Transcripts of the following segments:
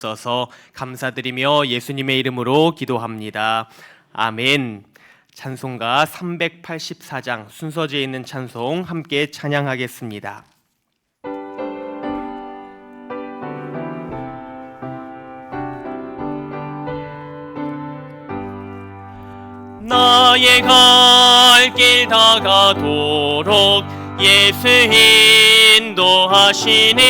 주셔서 감사드리며 예수님의 이름으로 기도합니다. 아멘. 찬송가 384장 순서지에 있는 찬송 함께 찬양하겠습니다. 나의 갈 길 다가도록 예수 인도하시니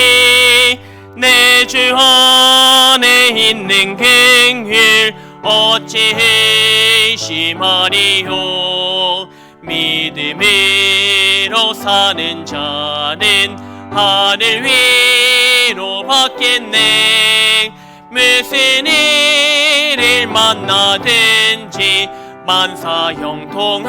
내 주 안에 있는 긍휼 어찌 의심하리요. 믿음으로 사는 자는 하늘 위로 받겠네. 무슨 일을 만나든지 만사 형통하리라.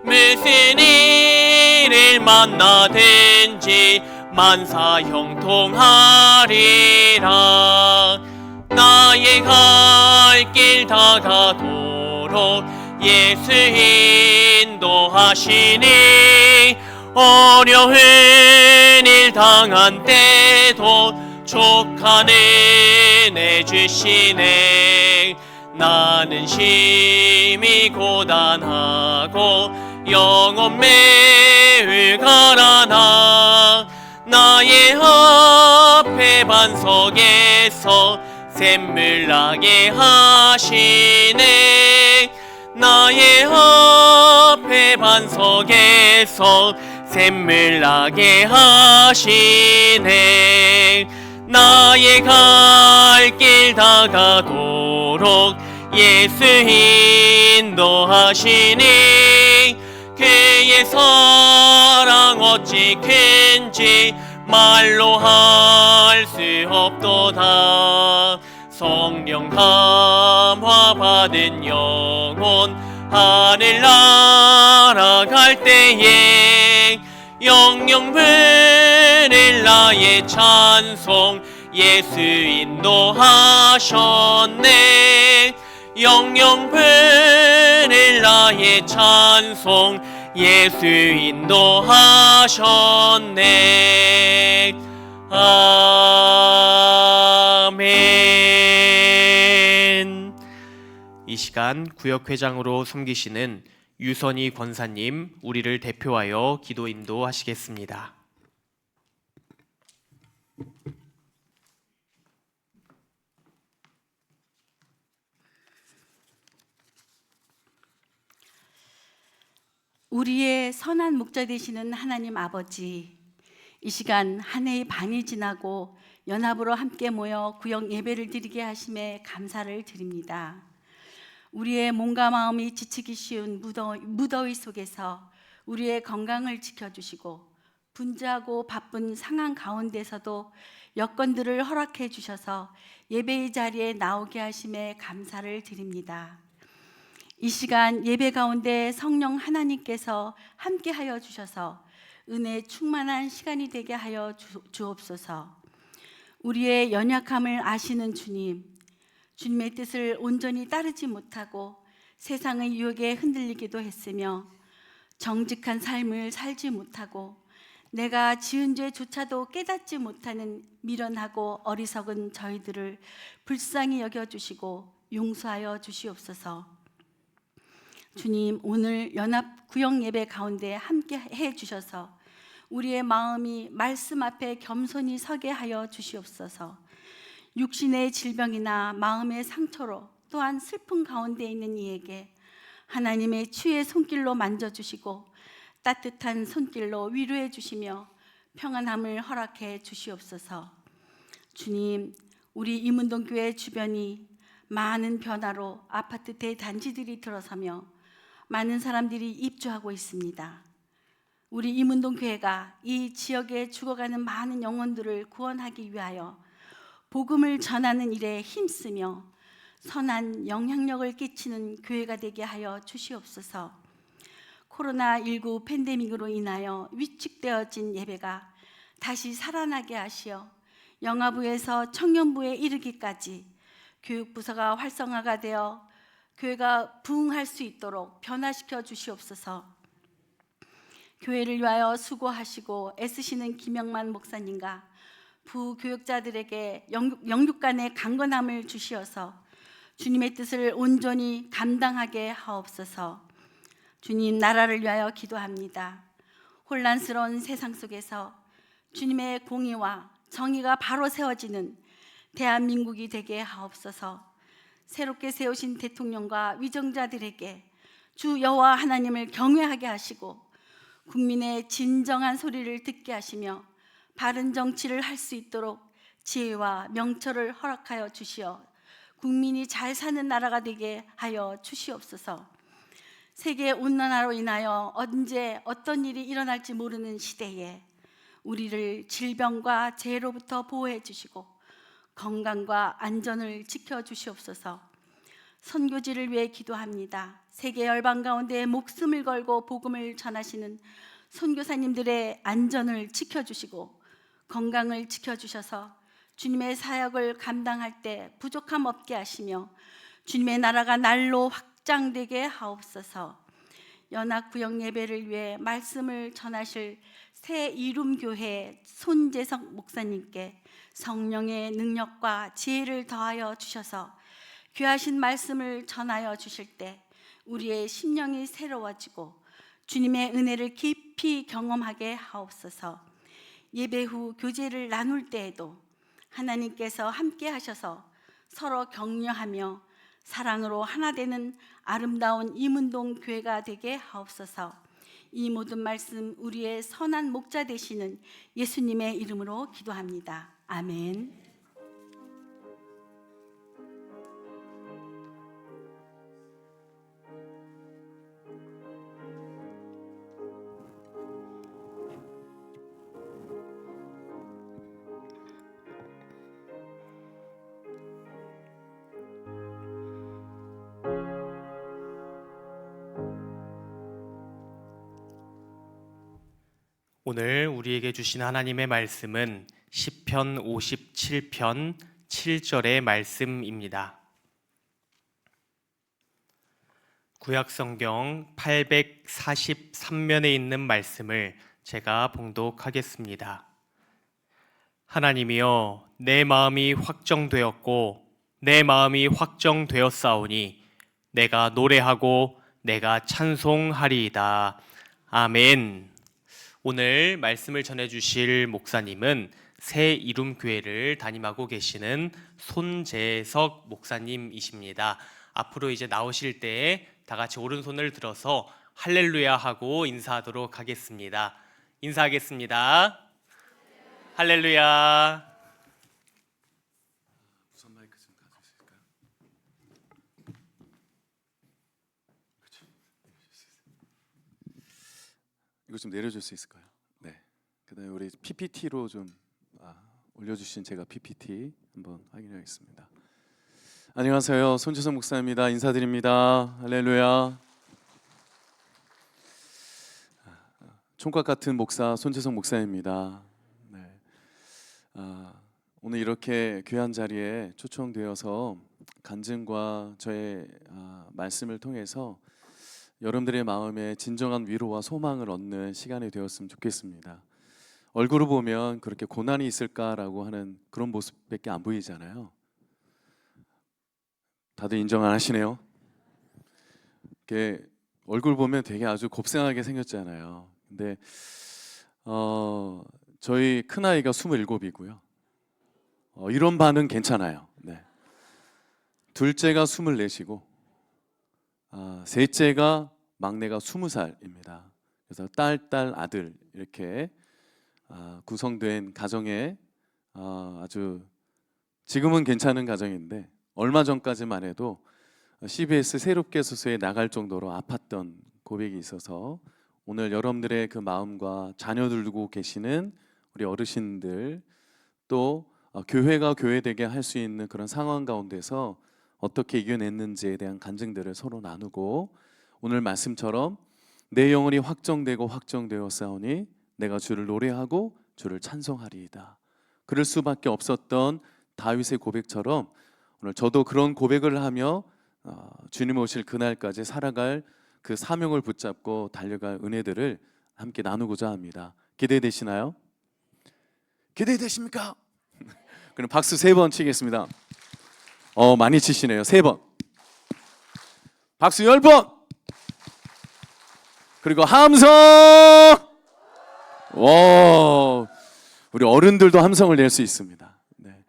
무슨 일을 만나든지 만사 형통하리라. 나의 갈 길 다가도록 예수 인도하시니 어려운 일 당한 때도 족한 은혜 주시네. 나는 심히 고단하고 영혼 매우 가라나. 나의 앞에 반석에서 샘물 나게 하시네. 나의 앞에 반석에서 샘물 나게 하시네. 나의 갈 길 다가도록 예수 인도하시니 그의 사랑 어찌 큰지 말로 할 수 없도다. 성령 감화 받은 영혼 하늘 날아갈 때에 영영 부를 나의 찬송 예수 인도하셨네. 영영 부를 나의 찬송 예수 인도하셨네. 아멘. 이 시간 구역회장으로 섬기시는 유선희 권사님 우리를 대표하여 기도 인도하시겠습니다. 우리의 선한 목자 되시는 하나님 아버지, 이 시간 한 해의 반이 지나고 연합으로 함께 모여 구역 예배를 드리게 하심에 감사를 드립니다. 우리의 몸과 마음이 지치기 쉬운 무더위 속에서 우리의 건강을 지켜주시고 분주하고 바쁜 상황 가운데서도 여건들을 허락해 주셔서 예배의 자리에 나오게 하심에 감사를 드립니다. 이 시간 예배 가운데 성령 하나님께서 함께하여 주셔서 은혜 충만한 시간이 되게 하여 주옵소서. 우리의 연약함을 아시는 주님, 주님의 뜻을 온전히 따르지 못하고 세상의 유혹에 흔들리기도 했으며 정직한 삶을 살지 못하고 내가 지은 죄조차도 깨닫지 못하는 미련하고 어리석은 저희들을 불쌍히 여겨주시고 용서하여 주시옵소서. 주님, 오늘 연합 구역 예배 가운데 함께 해 주셔서 우리의 마음이 말씀 앞에 겸손히 서게 하여 주시옵소서. 육신의 질병이나 마음의 상처로 또한 슬픔 가운데 있는 이에게 하나님의 치유의 손길로 만져주시고 따뜻한 손길로 위로해 주시며 평안함을 허락해 주시옵소서. 주님, 우리 이문동교회 주변이 많은 변화로 아파트 대단지들이 들어서며 많은 사람들이 입주하고 있습니다. 우리 이문동 교회가 이 지역에 죽어가는 많은 영혼들을 구원하기 위하여 복음을 전하는 일에 힘쓰며 선한 영향력을 끼치는 교회가 되게 하여 주시옵소서. 코로나19 팬데믹으로 인하여 위축되어진 예배가 다시 살아나게 하시어 영아부에서 청년부에 이르기까지 교육부서가 활성화가 되어 교회가 부흥할 수 있도록 변화시켜 주시옵소서. 교회를 위하여 수고하시고 애쓰시는 김영만 목사님과 부교역자들에게 영육 간의 강건함을 주시어서 주님의 뜻을 온전히 감당하게 하옵소서. 주님, 나라를 위하여 기도합니다. 혼란스러운 세상 속에서 주님의 공의와 정의가 바로 세워지는 대한민국이 되게 하옵소서. 새롭게 세우신 대통령과 위정자들에게 주 여호와 하나님을 경외하게 하시고 국민의 진정한 소리를 듣게 하시며 바른 정치를 할 수 있도록 지혜와 명철을 허락하여 주시어 국민이 잘 사는 나라가 되게 하여 주시옵소서. 세계 온난화로 인하여 언제 어떤 일이 일어날지 모르는 시대에 우리를 질병과 재해로부터 보호해 주시고 건강과 안전을 지켜 주시옵소서. 선교지를 위해 기도합니다. 세계 열방 가운데 목숨을 걸고 복음을 전하시는 선교사님들의 안전을 지켜주시고 건강을 지켜주셔서 주님의 사역을 감당할 때 부족함 없게 하시며 주님의 나라가 날로 확장되게 하옵소서. 연합구역 예배를 위해 말씀을 전하실 새 이룸교회 손재석 목사님께 성령의 능력과 지혜를 더하여 주셔서 귀하신 말씀을 전하여 주실 때 우리의 심령이 새로워지고 주님의 은혜를 깊이 경험하게 하옵소서. 예배 후 교제를 나눌 때에도 하나님께서 함께 하셔서 서로 격려하며 사랑으로 하나 되는 아름다운 이문동 교회가 되게 하옵소서. 이 모든 말씀 우리의 선한 목자 되시는 예수님의 이름으로 기도합니다. 아멘. 오늘 우리에게 주신 하나님의 말씀은 시편 57편 7절의 말씀입니다. 구약성경 843면에 있는 말씀을 제가 봉독하겠습니다. 하나님이여, 내 마음이 확정되었고 내 마음이 확정되었사오니 내가 노래하고 내가 찬송하리이다. 아멘. 오늘 말씀을 전해주실 목사님은 새 이룸교회를 담임하고 계시는 손재석 목사님이십니다. 앞으로 이제 나오실 때 다 같이 오른손을 들어서 할렐루야 하고 인사하도록 하겠습니다. 인사하겠습니다. 할렐루야. 우선 마이크 좀 가져주실까요? 이거 좀 내려줄 수 있을까요? 네. 그다음에 우리 PPT로 좀 올려주신 제가 PPT 한번 확인하겠습니다. 안녕하세요, 손재성 목사입니다. 인사드립니다. 할렐루야. 총각 같은 목사 손재성 목사입니다. 네. 오늘 이렇게 귀한 자리에 초청되어서 간증과 저의 말씀을 통해서 여러분들의 마음에 진정한 위로와 소망을 얻는 시간이 되었으면 좋겠습니다. 얼굴을 보면 그렇게 고난이 있을까라고 하는 그런 모습밖에 안 보이잖아요. 다들 인정 안 하시네요. 이렇게 얼굴 보면 되게 아주 곱상하게 생겼잖아요. 근데 저희 큰아이가 27이고요. 이런 반응 괜찮아요. 네. 둘째가 24이고 셋째가 막내가 20살입니다. 그래서 딸, 아들 이렇게 구성된 가정에 아주 지금은 괜찮은 가정인데 얼마 전까지만 해도 CBS 새롭게 소수에 나갈 정도로 아팠던 고백이 있어서 오늘 여러분들의 그 마음과 자녀들 두고 계시는 우리 어르신들 또 교회가 교회되게 할 수 있는 그런 상황 가운데서 어떻게 이겨냈는지에 대한 간증들을 서로 나누고 오늘 말씀처럼 내 영혼이 확정되고 확정되었사오니 내가 주를 노래하고 주를 찬송하리이다. 그럴 수밖에 없었던 다윗의 고백처럼 오늘 저도 그런 고백을 하며 주님 오실 그날까지 살아갈 그 사명을 붙잡고 달려갈 은혜들을 함께 나누고자 합니다. 기대되시나요? 기대되십니까? 그럼 박수 3번 치겠습니다. 많이 치시네요. 3번. 박수 10번. 그리고 함성. 와, 우리 어른들도 함성을 낼 수 있습니다. 네.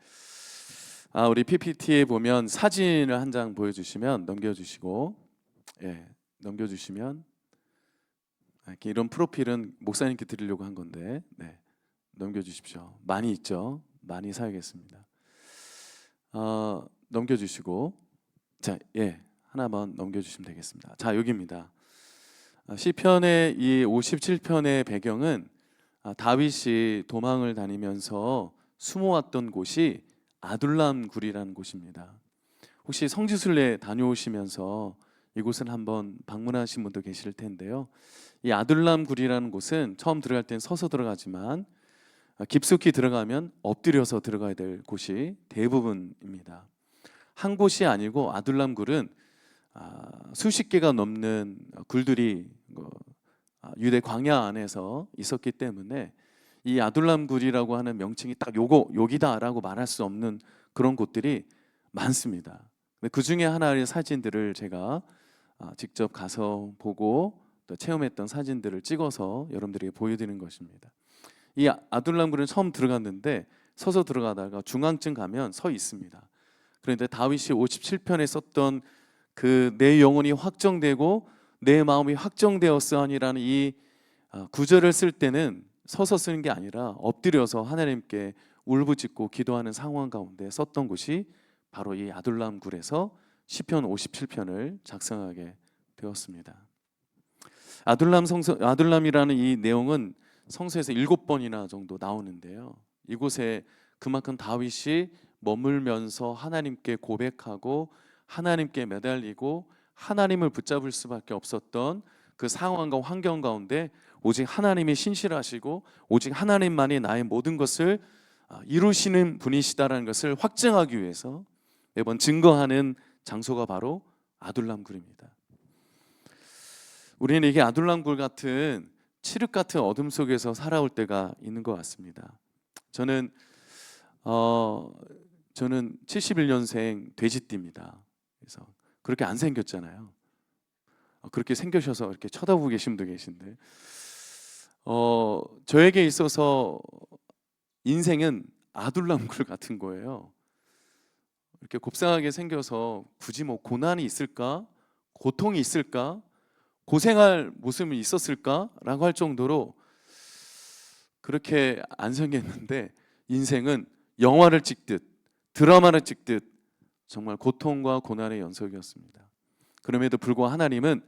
우리 PPT에 보면 사진을 한 장 보여주시면 넘겨주시고, 예, 넘겨주시면 이렇게 이런 프로필은 목사님께 드리려고 한 건데, 네, 넘겨주십시오. 많이 있죠? 많이 사야겠습니다. 넘겨주시고, 자, 예, 하나만 넘겨주시면 되겠습니다. 자, 여기입니다. 시편의 이 57편의 배경은 다윗이 도망을 다니면서 숨어왔던 곳이 아둘람 굴이라는 곳입니다. 혹시 성지순례 다녀오시면서 이곳을 한번 방문하신 분도 계실 텐데요. 이 아둘람 굴이라는 곳은 처음 들어갈 땐 서서 들어가지만 깊숙이 들어가면 엎드려서 들어가야 될 곳이 대부분입니다. 한 곳이 아니고 아둘람 굴은 수십 개가 넘는 굴들이 유대 광야 안에서 있었기 때문에 이 아둘람 굴이라고 하는 명칭이 딱 여기다라고 말할 수 없는 그런 곳들이 많습니다. 그 중에 하나의 사진들을 제가 직접 가서 보고 또 체험했던 사진들을 찍어서 여러분들에게 보여드리는 것입니다. 이 아둘람 굴은 처음 들어갔는데 서서 들어가다가 중앙쯤 가면 서 있습니다. 그런데 다윗이 57편에 썼던 그 내 영혼이 확정되고 내 마음이 확정되었으하니라는 이 구절을 쓸 때는 서서 쓰는 게 아니라 엎드려서 하나님께 울부짖고 기도하는 상황 가운데 썼던 곳이 바로 이 아둘람 굴에서 시편 57편을 작성하게 되었습니다. 아둘람이라는 이 내용은 성서에서 7번이나 정도 나오는데요. 이곳에 그만큼 다윗이 머물면서 하나님께 고백하고 하나님께 매달리고 하나님을 붙잡을 수밖에 없었던 그 상황과 환경 가운데 오직 하나님이 신실하시고 오직 하나님만이 나의 모든 것을 이루시는 분이시다라는 것을 확증하기 위해서 매번 증거하는 장소가 바로 아둘람 굴입니다. 우리는 이게 아둘람 굴 같은 칠흑 같은 어둠 속에서 살아올 때가 있는 것 같습니다. 저는 71년생 돼지띠입니다. 그래서 그렇게 안 생겼잖아요. 그렇게 생겨셔서 이렇게 쳐다보고 계신 분도 계신데, 저에게 있어서 인생은 아둘람굴 같은 거예요. 이렇게 곱상하게 생겨서 굳이 뭐 고난이 있을까, 고통이 있을까, 고생할 모습이 있었을까라고 할 정도로 그렇게 안 생겼는데 인생은 영화를 찍듯 드라마를 찍듯 정말 고통과 고난의 연속이었습니다. 그럼에도 불구하고 하나님은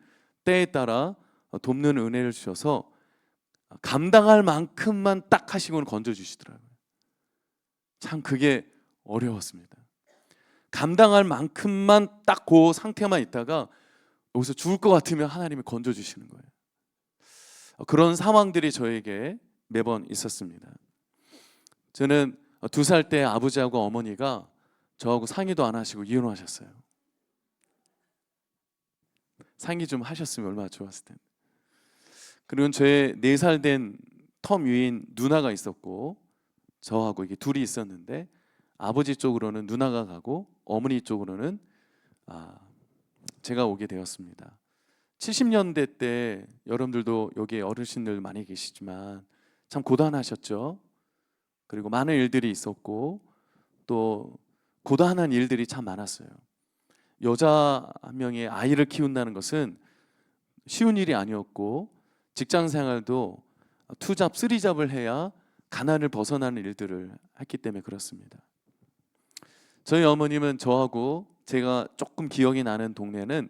때에 따라 돕는 은혜를 주셔서 감당할 만큼만 딱 하시고는 건져주시더라고요. 참 그게 어려웠습니다. 감당할 만큼만 딱 그 상태만 있다가 여기서 죽을 것 같으면 하나님이 건져주시는 거예요. 그런 상황들이 저에게 매번 있었습니다. 저는 2살 때 아버지하고 어머니가 저하고 상의도 안 하시고 이혼하셨어요. 상의 좀 하셨으면 얼마나 좋았을 텐데. 그리고 저의 4살 된 텀 위인 누나가 있었고 저하고 이게 둘이 있었는데 아버지 쪽으로는 누나가 가고 어머니 쪽으로는 제가 오게 되었습니다. 70년대 때 여러분들도 여기 어르신들 많이 계시지만 참 고단하셨죠. 그리고 많은 일들이 있었고 또 고단한 일들이 참 많았어요. 여자 한 명의 아이를 키운다는 것은 쉬운 일이 아니었고 직장 생활도 투잡, 쓰리잡을 해야 가난을 벗어나는 일들을 했기 때문에 그렇습니다. 저희 어머님은 저하고 제가 조금 기억이 나는 동네는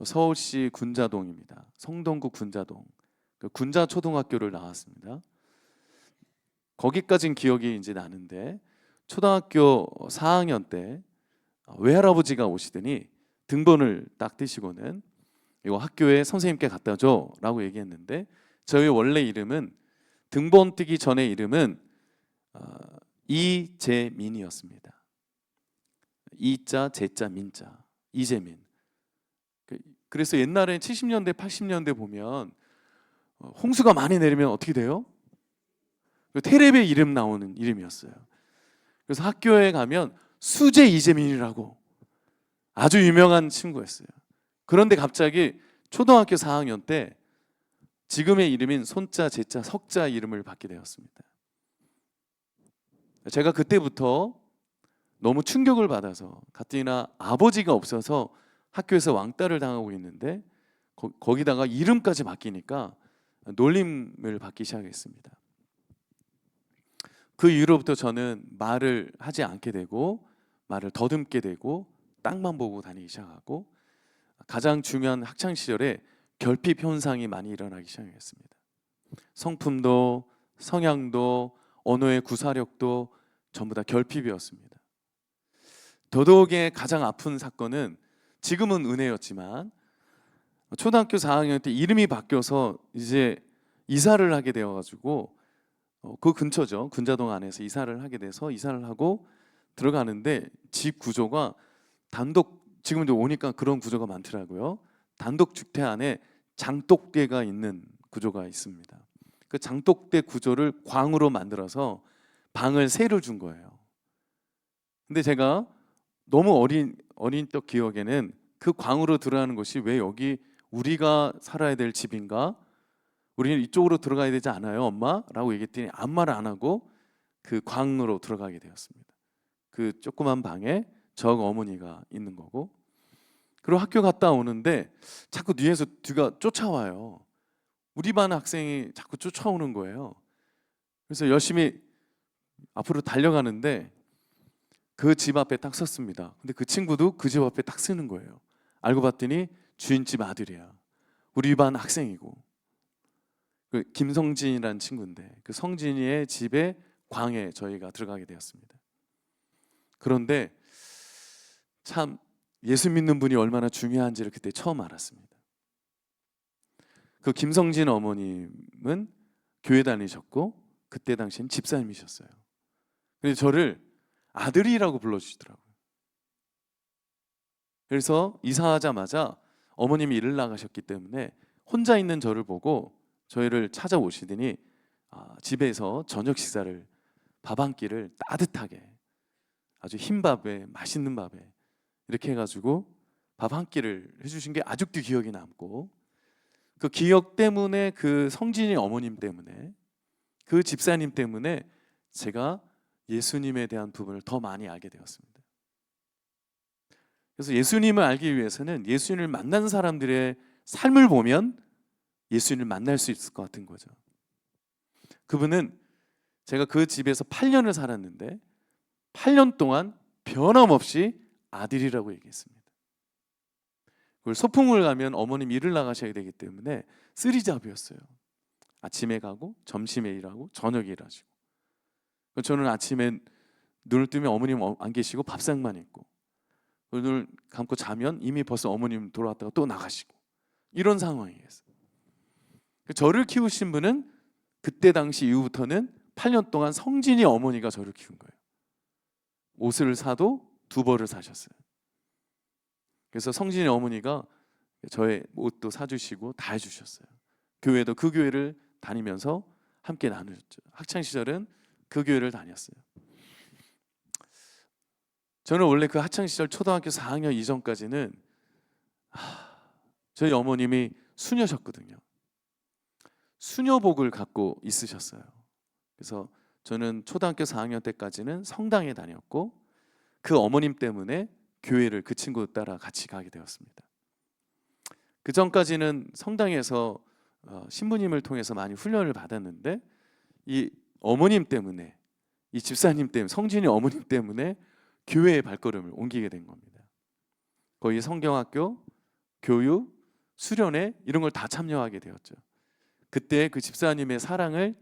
서울시 군자동입니다. 성동구 군자동. 군자초등학교를 나왔습니다. 거기까지는 기억이 이제 나는데 초등학교 4학년 때 외할아버지가 오시더니 등본을 딱 떼시고는 이거 학교에 선생님께 갖다 줘라고 얘기했는데 저희 원래 이름은 등본 떼기 전에 이름은 이재민이었습니다. 이자, 제자, 민자, 이재민. 그래서 옛날에 70년대, 80년대 보면 홍수가 많이 내리면 어떻게 돼요? 텔레비에 이름 나오는 이름이었어요. 그래서 학교에 가면 수재 이재민이라고 아주 유명한 친구였어요. 그런데 갑자기 초등학교 4학년 때 지금의 이름인 손자, 제자, 석자 이름을 받게 되었습니다. 제가 그때부터 너무 충격을 받아서 가뜩이나 아버지가 없어서 학교에서 왕따를 당하고 있는데 거기다가 이름까지 바뀌니까 놀림을 받기 시작했습니다. 그 이후로부터 저는 말을 하지 않게 되고 말을 더듬게 되고 땅만 보고 다니기 시작하고 가장 중요한 학창 시절에 결핍 현상이 많이 일어나기 시작했습니다. 성품도 성향도 언어의 구사력도 전부 다 결핍이었습니다. 더더욱이 가장 아픈 사건은 지금은 은혜였지만 초등학교 4학년 때 이름이 바뀌어서 이제 이사를 하게 되어가지고 그 근처죠. 근자동 안에서 이사를 하게 돼서 이사를 하고 들어가는데 집 구조가 지금도 오니까 그런 구조가 많더라고요. 단독 주택 안에 장독대가 있는 구조가 있습니다. 그 장독대 구조를 광으로 만들어서 방을 세를 준 거예요. 근데 제가 너무 어린 적 기억에는 그 광으로 들어가는 것이 왜 여기 우리가 살아야 될 집인가? 우리는 이쪽으로 들어가야 되지 않아요, 엄마? 라고 얘기했더니 아무 말 안 하고 그 광으로 들어가게 되었습니다. 그 조그만 방에 저 어머니가 있는 거고, 그리고 학교 갔다 오는데 자꾸 뒤에서 뒤가 쫓아와요. 우리 반 학생이 자꾸 쫓아오는 거예요. 그래서 열심히 앞으로 달려가는데 그 집 앞에 딱 섰습니다. 근데 그 친구도 그 집 앞에 딱 서는 거예요. 알고 봤더니 주인집 아들이야. 우리 반 학생이고, 그 김성진이라는 친구인데 그 성진이의 집에 광에 저희가 들어가게 되었습니다. 그런데 참 예수 믿는 분이 얼마나 중요한지를 그때 처음 알았습니다. 그 김성진 어머님은 교회 다니셨고 그때 당시엔 집사님이셨어요. 근데 저를 아들이라고 불러주시더라고요. 그래서 이사하자마자 어머님이 일을 나가셨기 때문에 혼자 있는 저를 보고 저희를 찾아오시더니 집에서 저녁 식사를 밥 한 끼를 따뜻하게 아주 흰 밥에 맛있는 밥에 이렇게 해가지고 밥 한 끼를 해주신 게 아직도 기억이 남고, 그 기억 때문에 그 성진이 어머님 때문에 그 집사님 때문에 제가 예수님에 대한 부분을 더 많이 알게 되었습니다. 그래서 예수님을 알기 위해서는 예수님을 만난 사람들의 삶을 보면 예수님을 만날 수 있을 것 같은 거죠. 그분은 제가 그 집에서 8년을 살았는데 8년 동안 변함없이 아들이라고 얘기했습니다. 그리고 소풍을 가면 어머님 일을 나가셔야 되기 때문에 쓰리잡이었어요. 아침에 가고 점심에 일하고 저녁에 일하시고, 저는 아침에 눈을 뜨면 어머님 안 계시고 밥상만 있고, 눈을 감고 자면 이미 벌써 어머님 돌아왔다가 또 나가시고, 이런 상황이었어요. 저를 키우신 분은 그때 당시 이후부터는 8년 동안 성진이 어머니가 저를 키운 거예요. 옷을 사도 두 벌을 사셨어요. 그래서 성진이 어머니가 저의 옷도 사주시고 다 해주셨어요. 교회도 그 교회를 다니면서 함께 나누셨죠. 학창 시절은 그 교회를 다녔어요. 저는 원래 그 학창 시절 초등학교 4학년 이전까지는 저희 어머님이 수녀셨거든요. 수녀복을 갖고 있으셨어요. 그래서 저는 초등학교 4학년 때까지는 성당에 다녔고, 그 어머님 때문에 교회를 그 친구 따라 같이 가게 되었습니다. 그 전까지는 성당에서 신부님을 통해서 많이 훈련을 받았는데, 이 어머님 때문에, 이 집사님 때문에, 성진이 어머님 때문에 교회의 발걸음을 옮기게 된 겁니다. 거의 성경학교, 교육, 수련회 이런 걸 다 참여하게 되었죠. 그때 그 집사님의 사랑을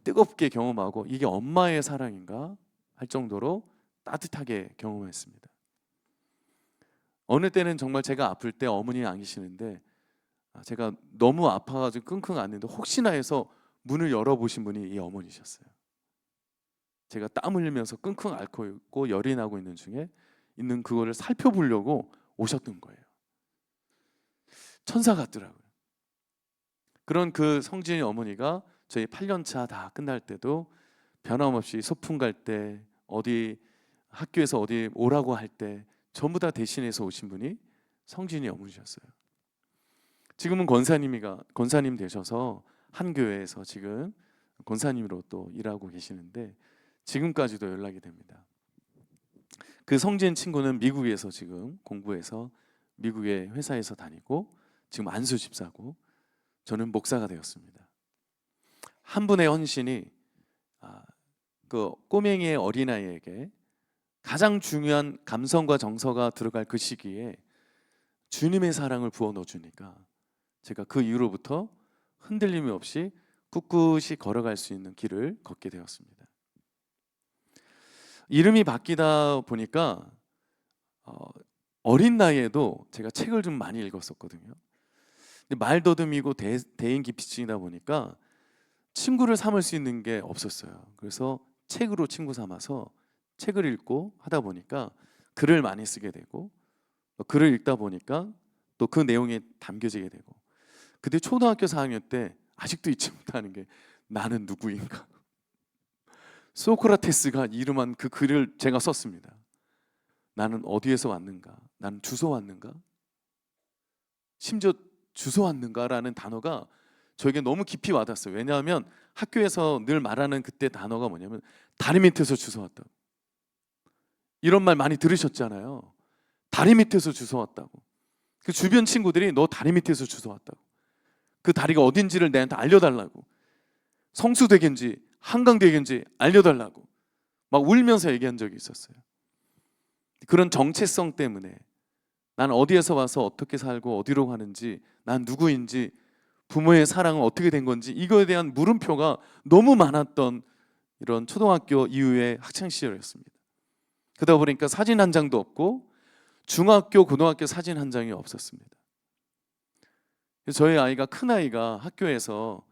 뜨겁게 경험하고 이게 엄마의 사랑인가 할 정도로 따뜻하게 경험했습니다. 어느 때는 정말 제가 아플 때 어머니 안 계시는데 제가 너무 아파가지고 끙끙 앓는데 혹시나 해서 문을 열어보신 분이 이 어머니셨어요. 제가 땀 흘리면서 끙끙 앓고 있고 열이 나고 있는 중에 있는 그거를 살펴보려고 오셨던 거예요. 천사 같더라고요. 그런 그 성진이 어머니가 저희 8년차 다 끝날 때도 변함없이 소풍 갈 때, 어디 학교에서 어디 오라고 할 때 전부 다 대신해서 오신 분이 성진이 어머니셨어요. 지금은 권사님 되셔서 한 교회에서 지금 권사님으로 또 일하고 계시는데 지금까지도 연락이 됩니다. 그 성진 친구는 미국에서 지금 공부해서 미국의 회사에서 다니고 지금 안수 집사고 저는 목사가 되었습니다. 한 분의 헌신이 그 꼬맹이의 어린아이에게 가장 중요한 감성과 정서가 들어갈 그 시기에 주님의 사랑을 부어 넣어주니까 제가 그 이후로부터 흔들림이 없이 꿋꿋이 걸어갈 수 있는 길을 걷게 되었습니다. 이름이 바뀌다 보니까 어린 나이에도 제가 책을 좀 많이 읽었었거든요. 근데 말더듬이고 대인기피증이다 보니까 친구를 삼을 수 있는 게 없었어요. 그래서 책으로 친구 삼아서 책을 읽고 하다 보니까 글을 많이 쓰게 되고 글을 읽다 보니까 또 그 내용에 담겨지게 되고 그때 초등학교 4학년 때 아직도 잊지 못하는 게 나는 누구인가. 소크라테스가 이름한 그 글을 제가 썼습니다. 나는 어디에서 왔는가? 나는 주소 왔는가? 심지어 주소 왔는가라는 단어가 저에게 너무 깊이 와닿았어요. 왜냐하면 학교에서 늘 말하는 그때 단어가 뭐냐면 다리 밑에서 주워 왔다고. 이런 말 많이 들으셨잖아요. 다리 밑에서 주워 왔다고. 그 주변 친구들이 너 다리 밑에서 주워 왔다고. 그 다리가 어딘지를 내한테 알려달라고. 성수대교인지 한강대교인지 알려달라고 막 울면서 얘기한 적이 있었어요. 그런 정체성 때문에 난 어디에서 와서 어떻게 살고 어디로 가는지 난 누구인지 부모의 사랑은 어떻게 된 건지 이거에 대한 물음표가 너무 많았던 이런 초등학교 이후의 학창시절이었습니다. 그러다 보니까 사진 한 장도 없고 중학교, 고등학교 사진 한 장이 없었습니다. 저희 아이가 큰아이가 학교에서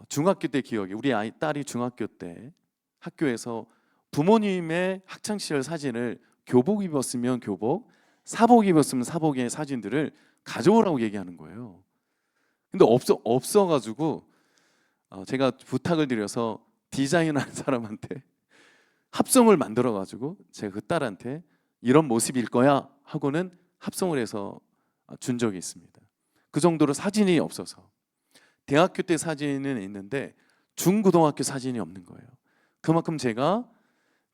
중학교 때 기억이 우리 딸이 중학교 때 학교에서 부모님의 학창시절 사진을 교복 입었으면 교복, 사복 입었으면 사복의 사진들을 가져오라고 얘기하는 거예요. 근데 없어가지고 제가 부탁을 드려서 디자인하는 사람한테 합성을 만들어가지고 제가 그 딸한테 이런 모습일 거야 하고는 합성을 해서 준 적이 있습니다. 그 정도로 사진이 없어서 대학교 때 사진은 있는데 중고등학교 사진이 없는 거예요. 그만큼 제가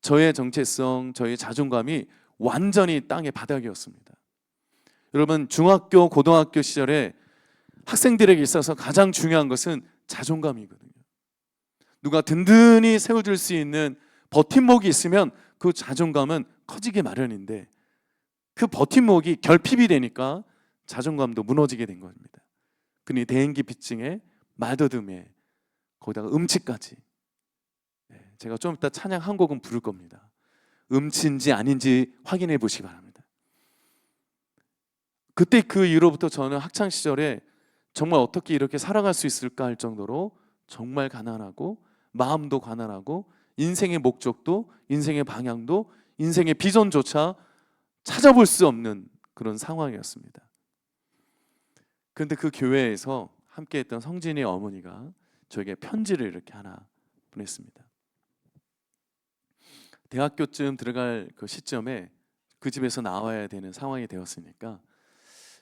저의 정체성, 저의 자존감이 완전히 땅의 바닥이었습니다. 여러분 중학교, 고등학교 시절에 학생들에게 있어서 가장 중요한 것은 자존감이거든요. 누가 든든히 세워줄 수 있는 버팀목이 있으면 그 자존감은 커지기 마련인데 그 버팀목이 결핍이 되니까 자존감도 무너지게 된 겁니다. 그니 대인기피증에 말더듬에 거기다가 음치까지. 제가 좀 이따 찬양 한 곡은 부를 겁니다. 음치인지 아닌지 확인해 보시기 바랍니다. 그때 그 이후로부터 저는 학창 시절에 정말 어떻게 이렇게 살아갈 수 있을까 할 정도로 정말 가난하고 마음도 가난하고 인생의 목적도 인생의 방향도 인생의 비전조차 찾아볼 수 없는 그런 상황이었습니다. 그런데 그 교회에서 함께했던 성진이 어머니가 저에게 편지를 이렇게 하나 보냈습니다. 대학교쯤 들어갈 그 시점에 그 집에서 나와야 되는 상황이 되었으니까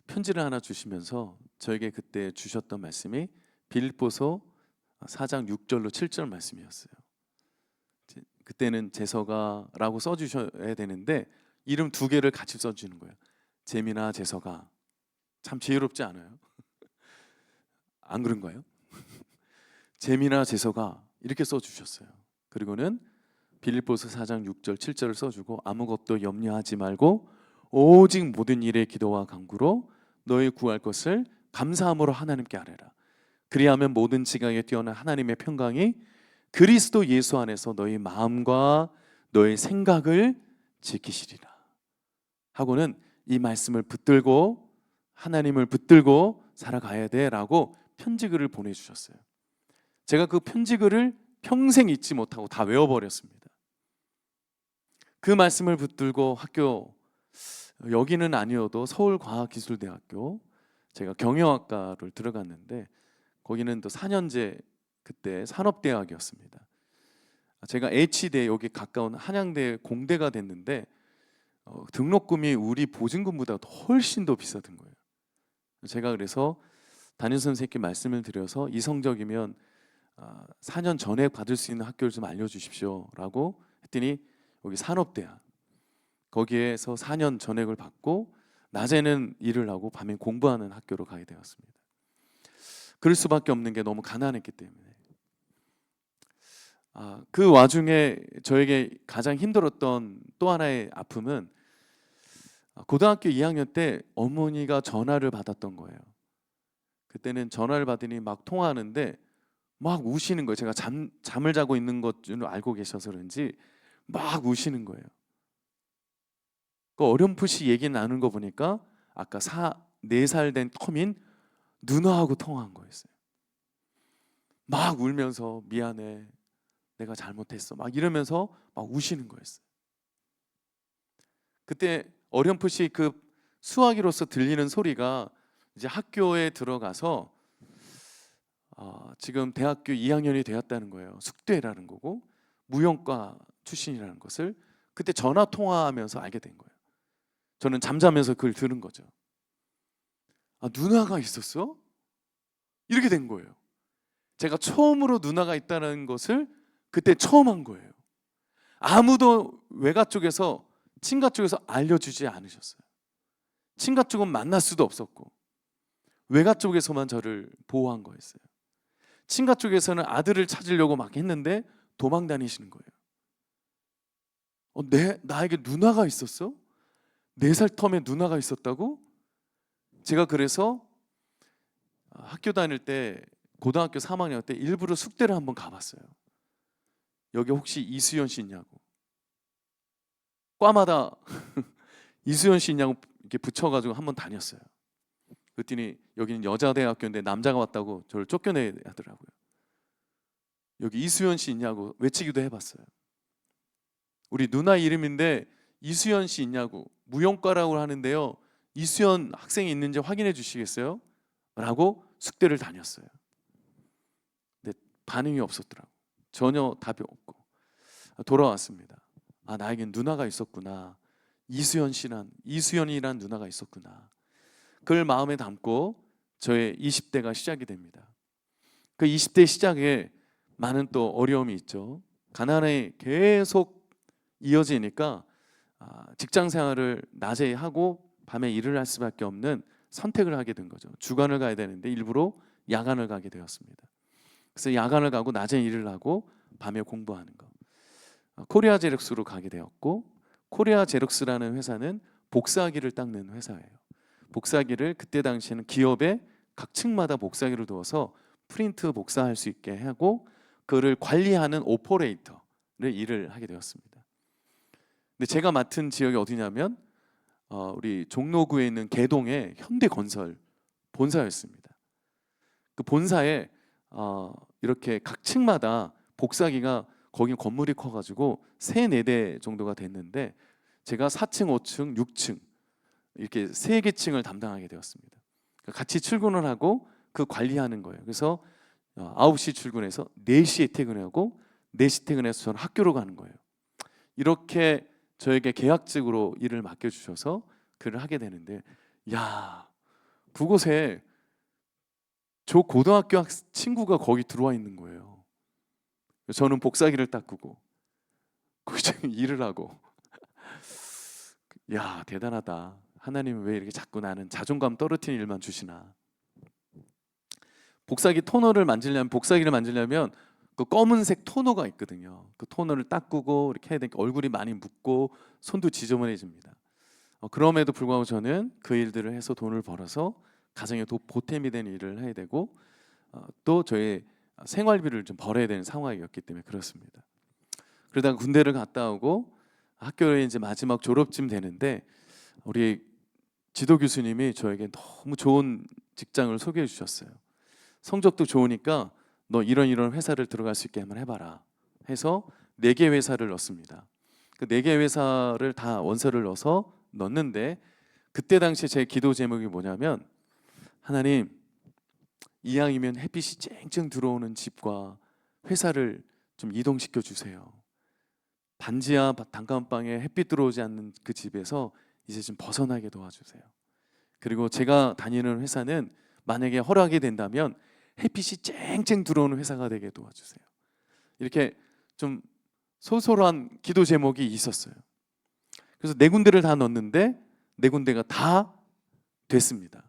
편지를 하나 주시면서 저에게 그때 주셨던 말씀이 빌립보서 4장 6절로 7절 말씀이었어요. 그때는 재서가라고 써주셔야 되는데 이름 두 개를 같이 써주는 거예요. 재미나 재서가. 참 지혜롭지 않아요? 안 그런가요? 재미나 재서가 이렇게 써주셨어요. 그리고는 빌립보서 4장 6절 7절을 써주고 아무것도 염려하지 말고 오직 모든 일에 기도와 간구로 너희 구할 것을 감사함으로 하나님께 아뢰라. 그리하면 모든 지각에 뛰어난 하나님의 평강이 그리스도 예수 안에서 너희 마음과 너희 생각을 지키시리라 하고는 이 말씀을 붙들고 하나님을 붙들고 살아가야 돼라고 편지글을 보내주셨어요. 제가 그 편지글을 평생 잊지 못하고 다 외워버렸습니다. 그 말씀을 붙들고 학교 여기는 아니어도 서울과학기술대학교 제가 경영학과를 들어갔는데 거기는 또 4년제 그때 산업대학이었습니다. 제가 H대 여기 가까운 한양대 공대가 됐는데 등록금이 우리 보증금보다 훨씬 더 비싸던 거예요. 제가 그래서 담임 선생님께 말씀을 드려서 이 성적이면 4년 전에 받을 수 있는 학교를 좀 알려주십시오라고 했더니 여기 산업대학 거기에서 4년 전액을 받고 낮에는 일을 하고 밤에 공부하는 학교로 가게 되었습니다. 그럴 수밖에 없는 게 너무 가난했기 때문에. 그 와중에 저에게 가장 힘들었던 또 하나의 아픔은 고등학교 2학년 때 어머니가 전화를 받았던 거예요. 그때는 전화를 받으니 막 통화하는데 막 우시는 거예요. 제가 잠을 자고 있는 것 줄 알고 계셔서 그런지 막 우시는 거예요. 그 어렴풋이 얘기 나눈 거 보니까 아까 4살 된 터민 누나하고 통화한 거였어요. 막 울면서 미안해, 내가 잘못했어, 막 이러면서 막 우시는 거였어요. 그때 어렴풋이 그 수화기로서 들리는 소리가 이제 학교에 들어가서 지금 대학교 2학년이 되었다는 거예요. 숙대라는 거고 무용과 출신이라는 것을 그때 전화 통화하면서 알게 된 거예요. 저는 잠자면서 그걸 들은 거죠. 누나가 있었어? 이렇게 된 거예요. 제가 처음으로 누나가 있다는 것을 그때 처음 한 거예요. 아무도 외가 쪽에서 친가 쪽에서 알려주지 않으셨어요. 친가 쪽은 만날 수도 없었고 외가 쪽에서만 저를 보호한 거였어요. 친가 쪽에서는 아들을 찾으려고 막 했는데 도망 다니시는 거예요. 나에게 누나가 있었어? 4살 텀에 누나가 있었다고? 제가 그래서 학교 다닐 때 고등학교 3학년 때 일부러 숙대를 한번 가봤어요. 여기 혹시 이수연 씨 있냐고. 과마다 이수연 씨 있냐고 이렇게 붙여가지고 한번 다녔어요. 그랬더니 여기는 여자대학교인데 남자가 왔다고 저를 쫓겨내야 하더라고요. 여기 이수연 씨 있냐고 외치기도 해봤어요. 우리 누나 이름인데 이수연 씨 있냐고, 무용과라고 하는데요, 이수연 학생이 있는지 확인해 주시겠어요? 라고 숙대를 다녔어요. 근데 반응이 없었더라고요. 전혀 답이 없고 돌아왔습니다. 나에겐 누나가 있었구나. 이수연이란 누나가 있었구나. 그걸 마음에 담고 저의 20대가 시작이 됩니다. 그 20대 시작에 많은 또 어려움이 있죠. 가난이 계속 이어지니까 직장 생활을 낮에 하고 밤에 일을 할 수밖에 없는 선택을 하게 된 거죠. 주간을 가야 되는데 일부러 야간을 가게 되었습니다. 그래서 야간을 가고 낮에 일을 하고 밤에 공부하는 거. 코리아 제록스로 가게 되었고, 코리아 제록스라는 회사는 복사기를 닦는 회사예요. 복사기를 그때 당시에는 기업에 각 층마다 복사기를 두어서 프린트 복사할 수 있게 하고 그를 관리하는 오퍼레이터를 일을 하게 되었습니다. 근데 제가 맡은 지역이 어디냐면 우리 종로구에 있는 개동의 현대건설 본사였습니다. 그 본사에 이렇게 각 층마다 복사기가 거기 건물이 커가지고 3-4대 정도가 됐는데 제가 4층, 5층, 6층 이렇게 3개 층을 담당하게 되었습니다. 같이 출근을 하고 그 관리하는 거예요. 그래서 9시 출근해서 4시에 퇴근하고 4시 퇴근해서 저는 학교로 가는 거예요. 이렇게 저에게 계약직으로 일을 맡겨주셔서 그를 하게 되는데, 그곳에 저 고등학교 친구가 거기 들어와 있는 거예요. 저는 복사기를 닦고 거기서 일을 하고 대단하다. 하나님은 왜 이렇게 자꾸 나는 자존감 떨어뜨리는 일만 주시나. 복사기를 만지려면 그 검은색 토너가 있거든요. 그 토너를 닦고 이렇게 해야 되니까 얼굴이 많이 묻고 손도 지저분해집니다. 그럼에도 불구하고 저는 그 일들을 해서 돈을 벌어서 가정에 보탬이 되는 일을 해야 되고 또 저의 생활비를 좀 벌어야 되는 상황이었기 때문에 그렇습니다. 그러다가 군대를 갔다 오고 학교에 이제 마지막 졸업쯤 되는데 우리 지도 교수님이 저에게 너무 좋은 직장을 소개해 주셨어요. 성적도 좋으니까 너 이런 회사를 들어갈 수 있게 한번 해봐라 해서 4개 회사를 넣습니다. 그 4개 회사를 다 원서를 넣었는데 그때 당시에 제 기도 제목이 뭐냐면, 하나님, 이왕이면 햇빛이 쨍쨍 들어오는 집과 회사를 좀 이동시켜 주세요. 반지하 단칸방에 햇빛 들어오지 않는 그 집에서 이제 좀 벗어나게 도와주세요. 그리고 제가 다니는 회사는 만약에 허락이 된다면 햇빛이 쨍쨍 들어오는 회사가 되게 도와주세요. 이렇게 좀 소소한 기도 제목이 있었어요. 그래서 네 군데를 다 넣었는데 네 군데가 다 됐습니다.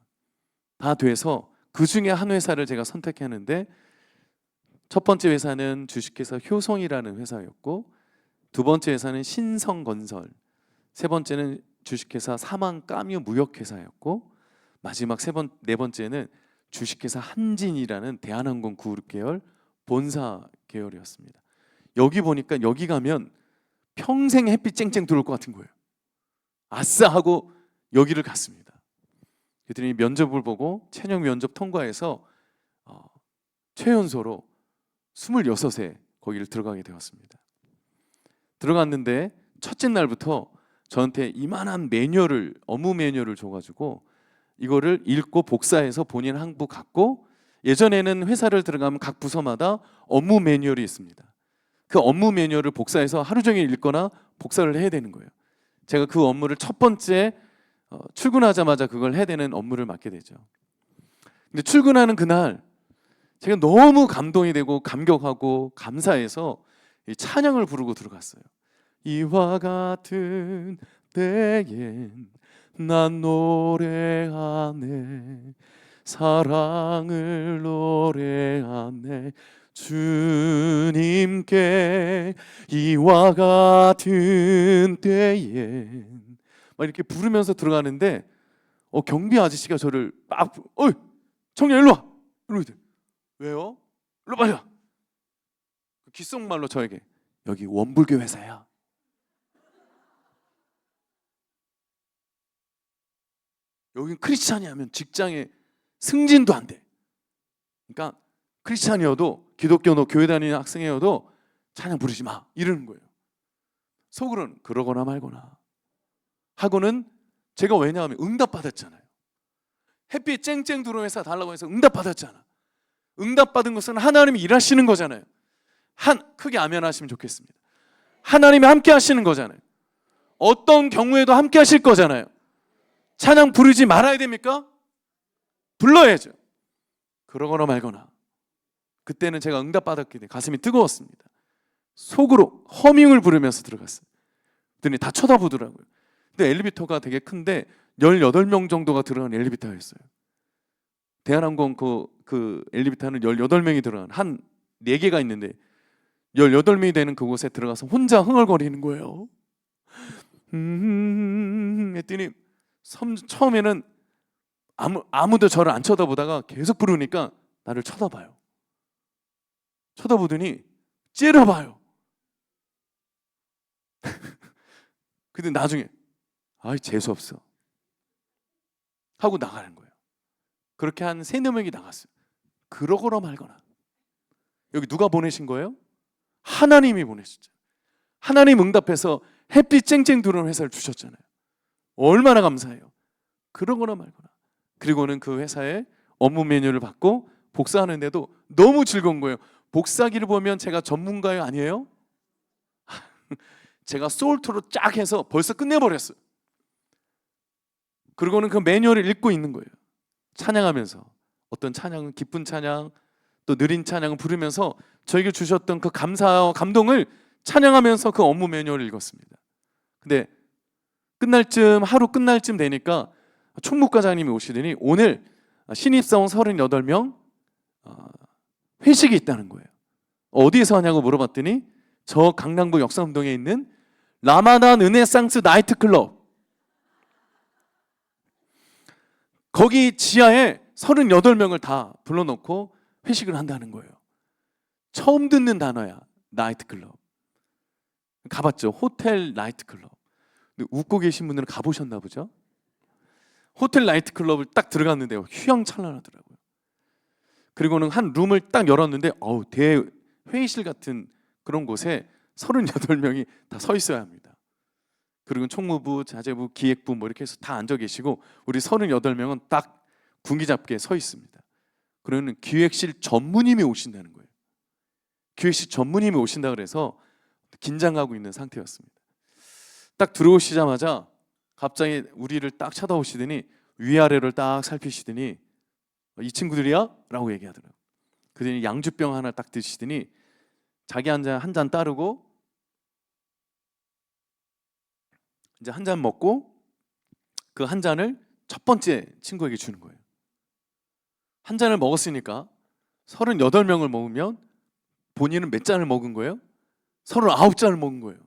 다 돼서 그 중에 한 회사를 제가 선택했는데, 첫 번째 회사는 주식회사 효성이라는 회사였고, 두 번째 회사는 신성건설, 세 번째는 주식회사 사망까뮤 무역회사였고, 마지막 네 번째는 주식회사 한진이라는 대한항공 그룹 계열 본사 계열이었습니다. 여기 보니까 여기 가면 평생 햇빛 쨍쨍 들어올 것 같은 거예요. 아싸 하고 여기를 갔습니다. 그랬더니 면접을 보고 최종 면접 통과해서 최연소로 26에 거기를 들어가게 되었습니다. 들어갔는데 첫째 날부터 저한테 이만한 매뉴얼을, 업무 매뉴얼을 줘가지고 이거를 읽고 복사해서 본인 항부 갖고, 예전에는 회사를 들어가면 각 부서마다 업무 매뉴얼이 있습니다. 그 업무 매뉴얼을 복사해서 하루 종일 읽거나 복사를 해야 되는 거예요. 제가 그 업무를 첫 번째 출근하자마자 그걸 해야 되는 업무를 맡게 되죠. 근데 출근하는 그날 제가 너무 감동이 되고 감격하고 감사해서 이 찬양을 부르고 들어갔어요. 이와 같은 때엔 난 노래하네, 사랑을 노래하네, 주님께 이와 같은 때엔, 막 이렇게 부르면서 들어가는데 경비 아저씨가 저를 막 어이 청년 일로 와, 이러고 있대. 왜요? 일로 빨리 와. 귓속말로 저에게 여기 원불교 회사야. 여긴 크리스찬이 하면 직장에 승진도 안 돼. 그러니까 크리스찬이어도, 기독교 교회 다니는 학생이어도 찬양 부르지 마, 이러는 거예요. 속으로는 그러거나 말거나 하고는, 제가 왜냐하면 응답받았잖아요. 햇빛 쨍쨍 들어오는 회사 달라고 해서 응답받았잖아. 응답받은 것은 하나님이 일하시는 거잖아요. 크게 아멘 하시면 좋겠습니다. 하나님이 함께 하시는 거잖아요. 어떤 경우에도 함께 하실 거잖아요. 찬양 부르지 말아야 됩니까? 불러야죠. 그러거나 말거나. 그때는 제가 응답받았기 때문에 가슴이 뜨거웠습니다. 속으로 허밍을 부르면서 들어갔어요. 그랬더니 다 쳐다보더라고요. 근데 엘리베이터가 되게 큰데 18명 정도가 들어간 엘리베이터였어요. 대한항공 그 엘리베이터는 18명이 들어간, 한 4개가 있는데 18명이 되는 그곳에 들어가서 혼자 흥얼거리는 거예요. 했더니 처음에는 아무도 저를 안 쳐다보다가 계속 부르니까 나를 쳐다봐요. 쳐다보더니 째려봐요. 근데 나중에 아이 재수없어 하고 나가는 거예요. 그렇게 한 3-4명이 나갔어요. 그러거나 말거나. 여기 누가 보내신 거예요? 하나님이 보내셨죠. 하나님 응답해서 햇빛 쨍쨍 들어오는 회사를 주셨잖아요. 얼마나 감사해요. 그러거나 말거나. 그리고는 그 회사에 업무 매뉴얼을 받고 복사하는데도 너무 즐거운 거예요. 복사기를 보면 제가 전문가요 아니에요? 제가 솔트로 쫙 해서 벌써 끝내버렸어요. 그리고는 그 매뉴얼을 읽고 있는 거예요. 찬양하면서, 어떤 찬양은 기쁜 찬양, 또 느린 찬양을 부르면서 저에게 주셨던 그 감사와 감동을 찬양하면서 그 업무 매뉴얼을 읽었습니다. 근데 하루 끝날 쯤 되니까 총무과장님이 오시더니 오늘 신입사원 38명 회식이 있다는 거예요. 어디에서 하냐고 물어봤더니 저 강남구 역삼동에 있는 라마단 르네상스 나이트클럽, 거기 지하에 38명을 다 불러놓고 회식을 한다는 거예요. 처음 듣는 단어야, 나이트클럽. 가봤죠? 호텔 나이트클럽. 근데 웃고 계신 분들은 가보셨나 보죠? 호텔 나이트클럽을 딱 들어갔는데 휘황찬란하더라고요. 그리고는 한 룸을 딱 열었는데 대회의실 같은 그런 곳에 38명이 다 서 있어야 합니다. 그리고 총무부, 자재부, 기획부 뭐 이렇게 해서 다 앉아 계시고 우리 38명은 딱 군기 잡게 서 있습니다. 그러면 기획실 전무님이 오신다는 거예요. 교회식 전무님이 오신다 그래서 긴장하고 있는 상태였습니다. 딱 들어오시자마자 갑자기 우리를 딱 쳐다보시더니 위아래를 딱 살피시더니 이 친구들이야? 라고 얘기하더라고요. 그러더니 양주병 하나 딱 드시더니 자기 한 잔 따르고 이제 한 잔 먹고 그 한 잔을 첫 번째 친구에게 주는 거예요. 한 잔을 먹었으니까 38명을 먹으면 본인은 몇 잔을 먹은 거예요? 39잔을 먹은 거예요.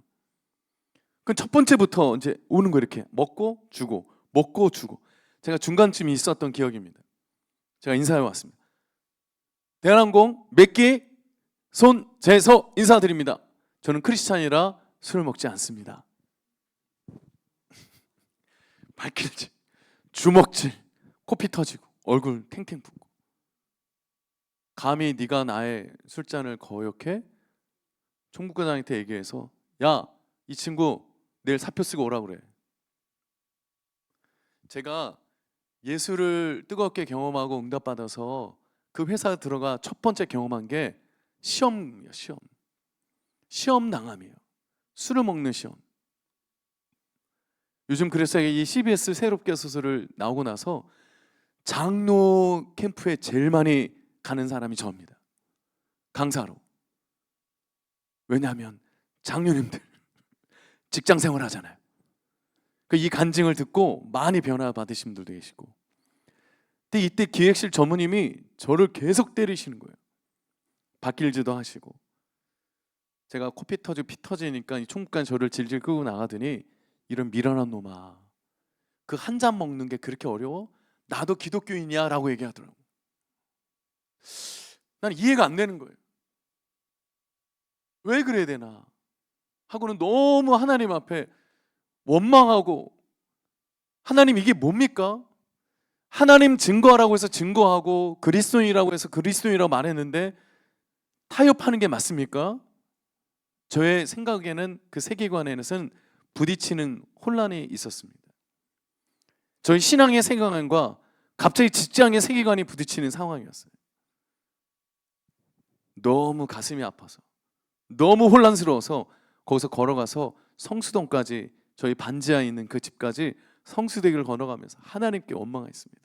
그럼 첫 번째부터 이제 오는 거 이렇게 먹고 주고 먹고 주고. 제가 중간쯤에 있었던 기억입니다. 제가 인사해 왔습니다. 대한항공 몇 기 손 재서 인사드립니다. 저는 크리스찬이라 술을 먹지 않습니다. 발길질, 주먹질, 코피 터지고 얼굴 탱탱 붓고. 감히 네가 나의 술잔을 거역해? 총무과장한테 얘기해서 야, 이 친구 내일 사표 쓰고 오라 그래. 제가 예수를 뜨겁게 경험하고 응답받아서 그 회사에 들어가 첫 번째 경험한 게 시험이에요. 시험 당함이에요. 술을 먹는 시험. 요즘 그래서 이 CBS 새롭게 소설을 나오고 나서 장로 캠프에 제일 많이 가는 사람이 저입니다. 강사로. 왜냐하면 장로님들 직장 생활 하잖아요. 이 간증을 듣고 많이 변화 받으신 분들도 계시고. 근데 이때 기획실 전무님이 저를 계속 때리시는 거예요. 바뀔지도 하시고. 제가 코피 터지고 피 터지니까 이 총무관 저를 질질 끄고 나가더니 이런 미련한 놈아, 그 한 잔 먹는 게 그렇게 어려워? 나도 기독교인이야 라고 얘기하더라고. 난 이해가 안 되는 거예요. 왜 그래야 되나 하고는 너무 하나님 앞에 원망하고, 하나님 이게 뭡니까? 하나님 증거하라고 해서 증거하고 그리스도인이라고 해서 그리스도인이라고 말했는데 타협하는 게 맞습니까? 저의 생각에는 그 세계관에는 부딪히는 혼란이 있었습니다. 저희 신앙의 세계관과 갑자기 직장의 세계관이 부딪히는 상황이었어요. 너무 가슴이 아파서, 너무 혼란스러워서 거기서 걸어가서 성수동까지, 저희 반지하에 있는 그 집까지 성수대교를 걸어가면서 하나님께 원망했습니다.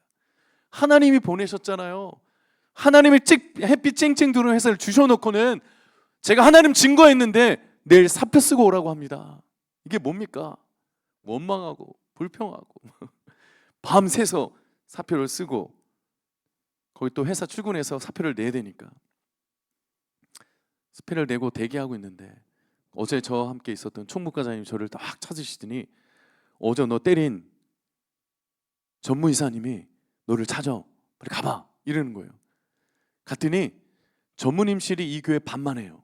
하나님이 보내셨잖아요. 하나님이 햇빛 쨍쨍 들어오는 회사를 주셔놓고는 제가 하나님 증거했는데 내일 사표 쓰고 오라고 합니다. 이게 뭡니까? 원망하고 불평하고 밤새서 사표를 쓰고, 거기 또 회사 출근해서 사표를 내야 되니까 사표를 내고 대기하고 있는데, 어제 저와 함께 있었던 총무과장님이 저를 딱 찾으시더니 어제 너 때린 전무이사님이 너를 찾아, 빨리 가봐 이러는 거예요. 갔더니 전무님실이 이 교회 반만 해요.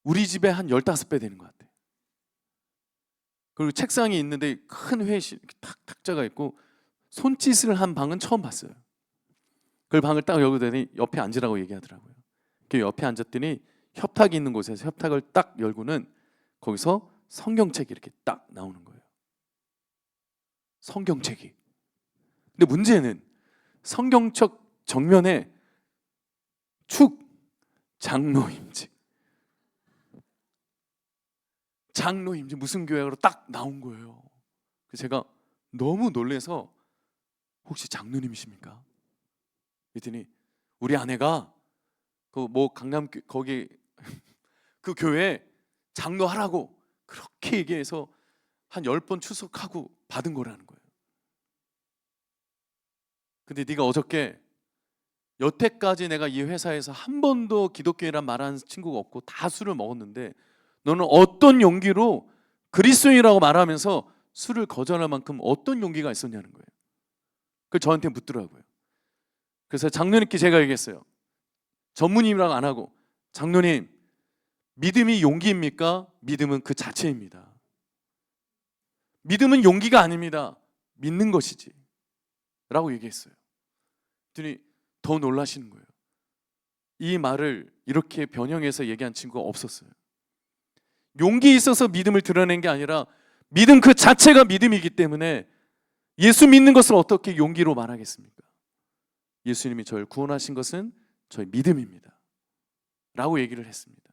우리 집에 한 15배 되는 것 같아요. 그리고 책상이 있는데 큰 회의실 탁자가 있고 손짓을 한 방은 처음 봤어요. 그 방을 딱 열더니 옆에 앉으라고 얘기하더라고요. 그 옆에 앉았더니 협탁이 있는 곳에서 협탁을 딱 열고는 거기서 성경책이 이렇게 딱 나오는 거예요. 성경책이. 근데 문제는 성경책 정면에 축 장로임직 무슨 교회로 딱 나온 거예요. 그래서 제가 너무 놀라서 혹시 장로님이십니까? 그랬더니 우리 아내가 그 뭐 강남 거기 그 교회 장로하라고 그렇게 얘기해서 한 10번 추석하고 받은 거라는 거예요. 근데 네가 어저께 여태까지 내가 이 회사에서 한 번도 기독교인이란 말하는 친구가 없고 다 술을 먹었는데 너는 어떤 용기로 그리스도인이라고 말하면서 술을 거절할 만큼 어떤 용기가 있었냐는 거예요. 그걸 저한테 묻더라고요. 그래서 장로님께 제가 얘기했어요. 전무님이라고 안 하고, 장로님, 믿음이 용기입니까? 믿음은 그 자체입니다. 믿음은 용기가 아닙니다. 믿는 것이지 라고 얘기했어요. 그랬더니 더 놀라시는 거예요. 이 말을 이렇게 변형해서 얘기한 친구가 없었어요. 용기 있어서 믿음을 드러낸 게 아니라 믿음 그 자체가 믿음이기 때문에 예수 믿는 것을 어떻게 용기로 말하겠습니까? 예수님이 저를 구원하신 것은 저의 믿음입니다. 라고 얘기를 했습니다.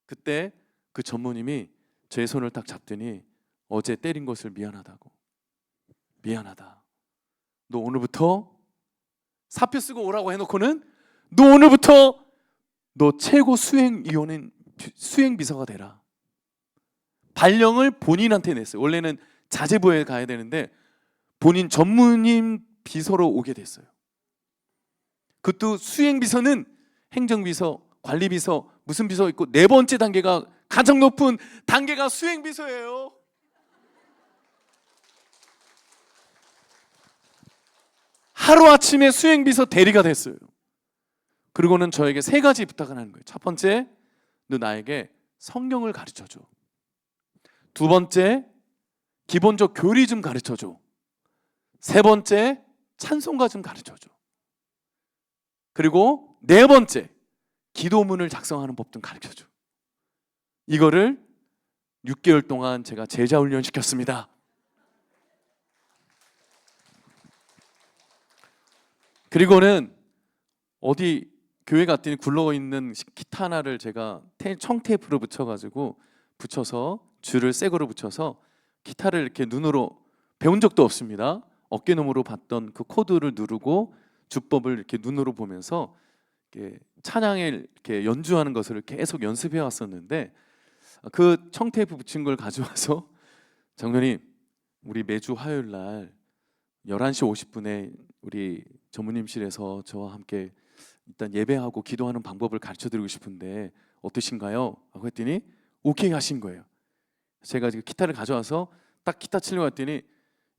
그때 그 전무님이 제 손을 딱 잡더니 어제 때린 것을 미안하다고. 미안하다. 너 오늘부터 사표 쓰고 오라고 해놓고는 너 오늘부터 너 최고 수행위원인 수행비서가 되라. 발령을 본인한테 냈어요. 원래는 자재부에 가야 되는데 본인 전무님 비서로 오게 됐어요. 그것도 수행비서는 행정비서, 관리비서, 무슨 비서 있고 네 번째 단계가 가장 높은 단계가 수행비서예요. 하루아침에 수행비서 대리가 됐어요. 그리고는 저에게 세 가지 부탁을 하는 거예요. 첫 번째, 너 나에게 성경을 가르쳐줘. 두 번째, 기본적 교리 좀 가르쳐줘. 세 번째, 찬송가 좀 가르쳐줘. 그리고 네 번째, 기도문을 작성하는 법 좀 가르쳐줘. 이거를 6개월 동안 제가 제자 훈련 시켰습니다. 그리고는 어디 교회 갔더니 굴러있는 기타 하나를 제가 청테이프로 붙여서 줄을 새 거로 붙여서 기타를 이렇게 눈으로 배운 적도 없습니다. 어깨너머로 봤던 그 코드를 누르고 주법을 이렇게 눈으로 보면서 이렇게 찬양을 이렇게 연주하는 것을 계속 연습해 왔었는데 그 청테이프 붙인 걸 가져와서 장로님, 우리 매주 화요일 날 11시 50분에 우리 전무님실에서 저와 함께 일단 예배하고 기도하는 방법을 가르쳐 드리고 싶은데 어떠신가요? 하고 했더니 오케이 하신 거예요. 제가 지금 기타를 가져와서 딱 기타 치려고 했더니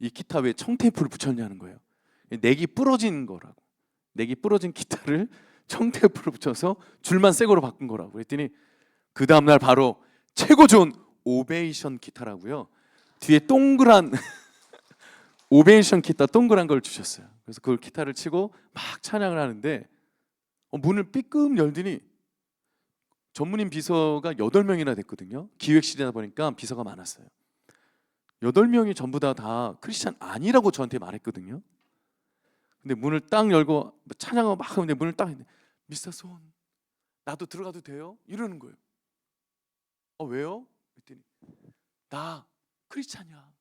이 기타 왜 청테이프를 붙였냐는 거예요. 넥이 부러진 거라고. 넥이 부러진 기타를 청테이프를 붙여서 줄만 새 거로 바꾼 거라고. 그랬더니 그 다음날 바로 최고 좋은 오베이션 기타라고요. 뒤에 동그란 오베이션 기타 동그란 걸 주셨어요. 그래서 그걸 기타를 치고 막 찬양을 하는데 문을 삐끔 열더니 전무님 비서가 8명이나 됐거든요. 기획실이다 보니까 비서가 많았어요. 8명이 전부 다 크리스찬 아니라고 저한테 말했거든요. 근데 문을 딱 열고 찬양하고 막 하는데 문을 딱 했는데 미스터 손, 나도 들어가도 돼요? 이러는 거예요. 왜요? 그랬더니 나 크리스찬이야.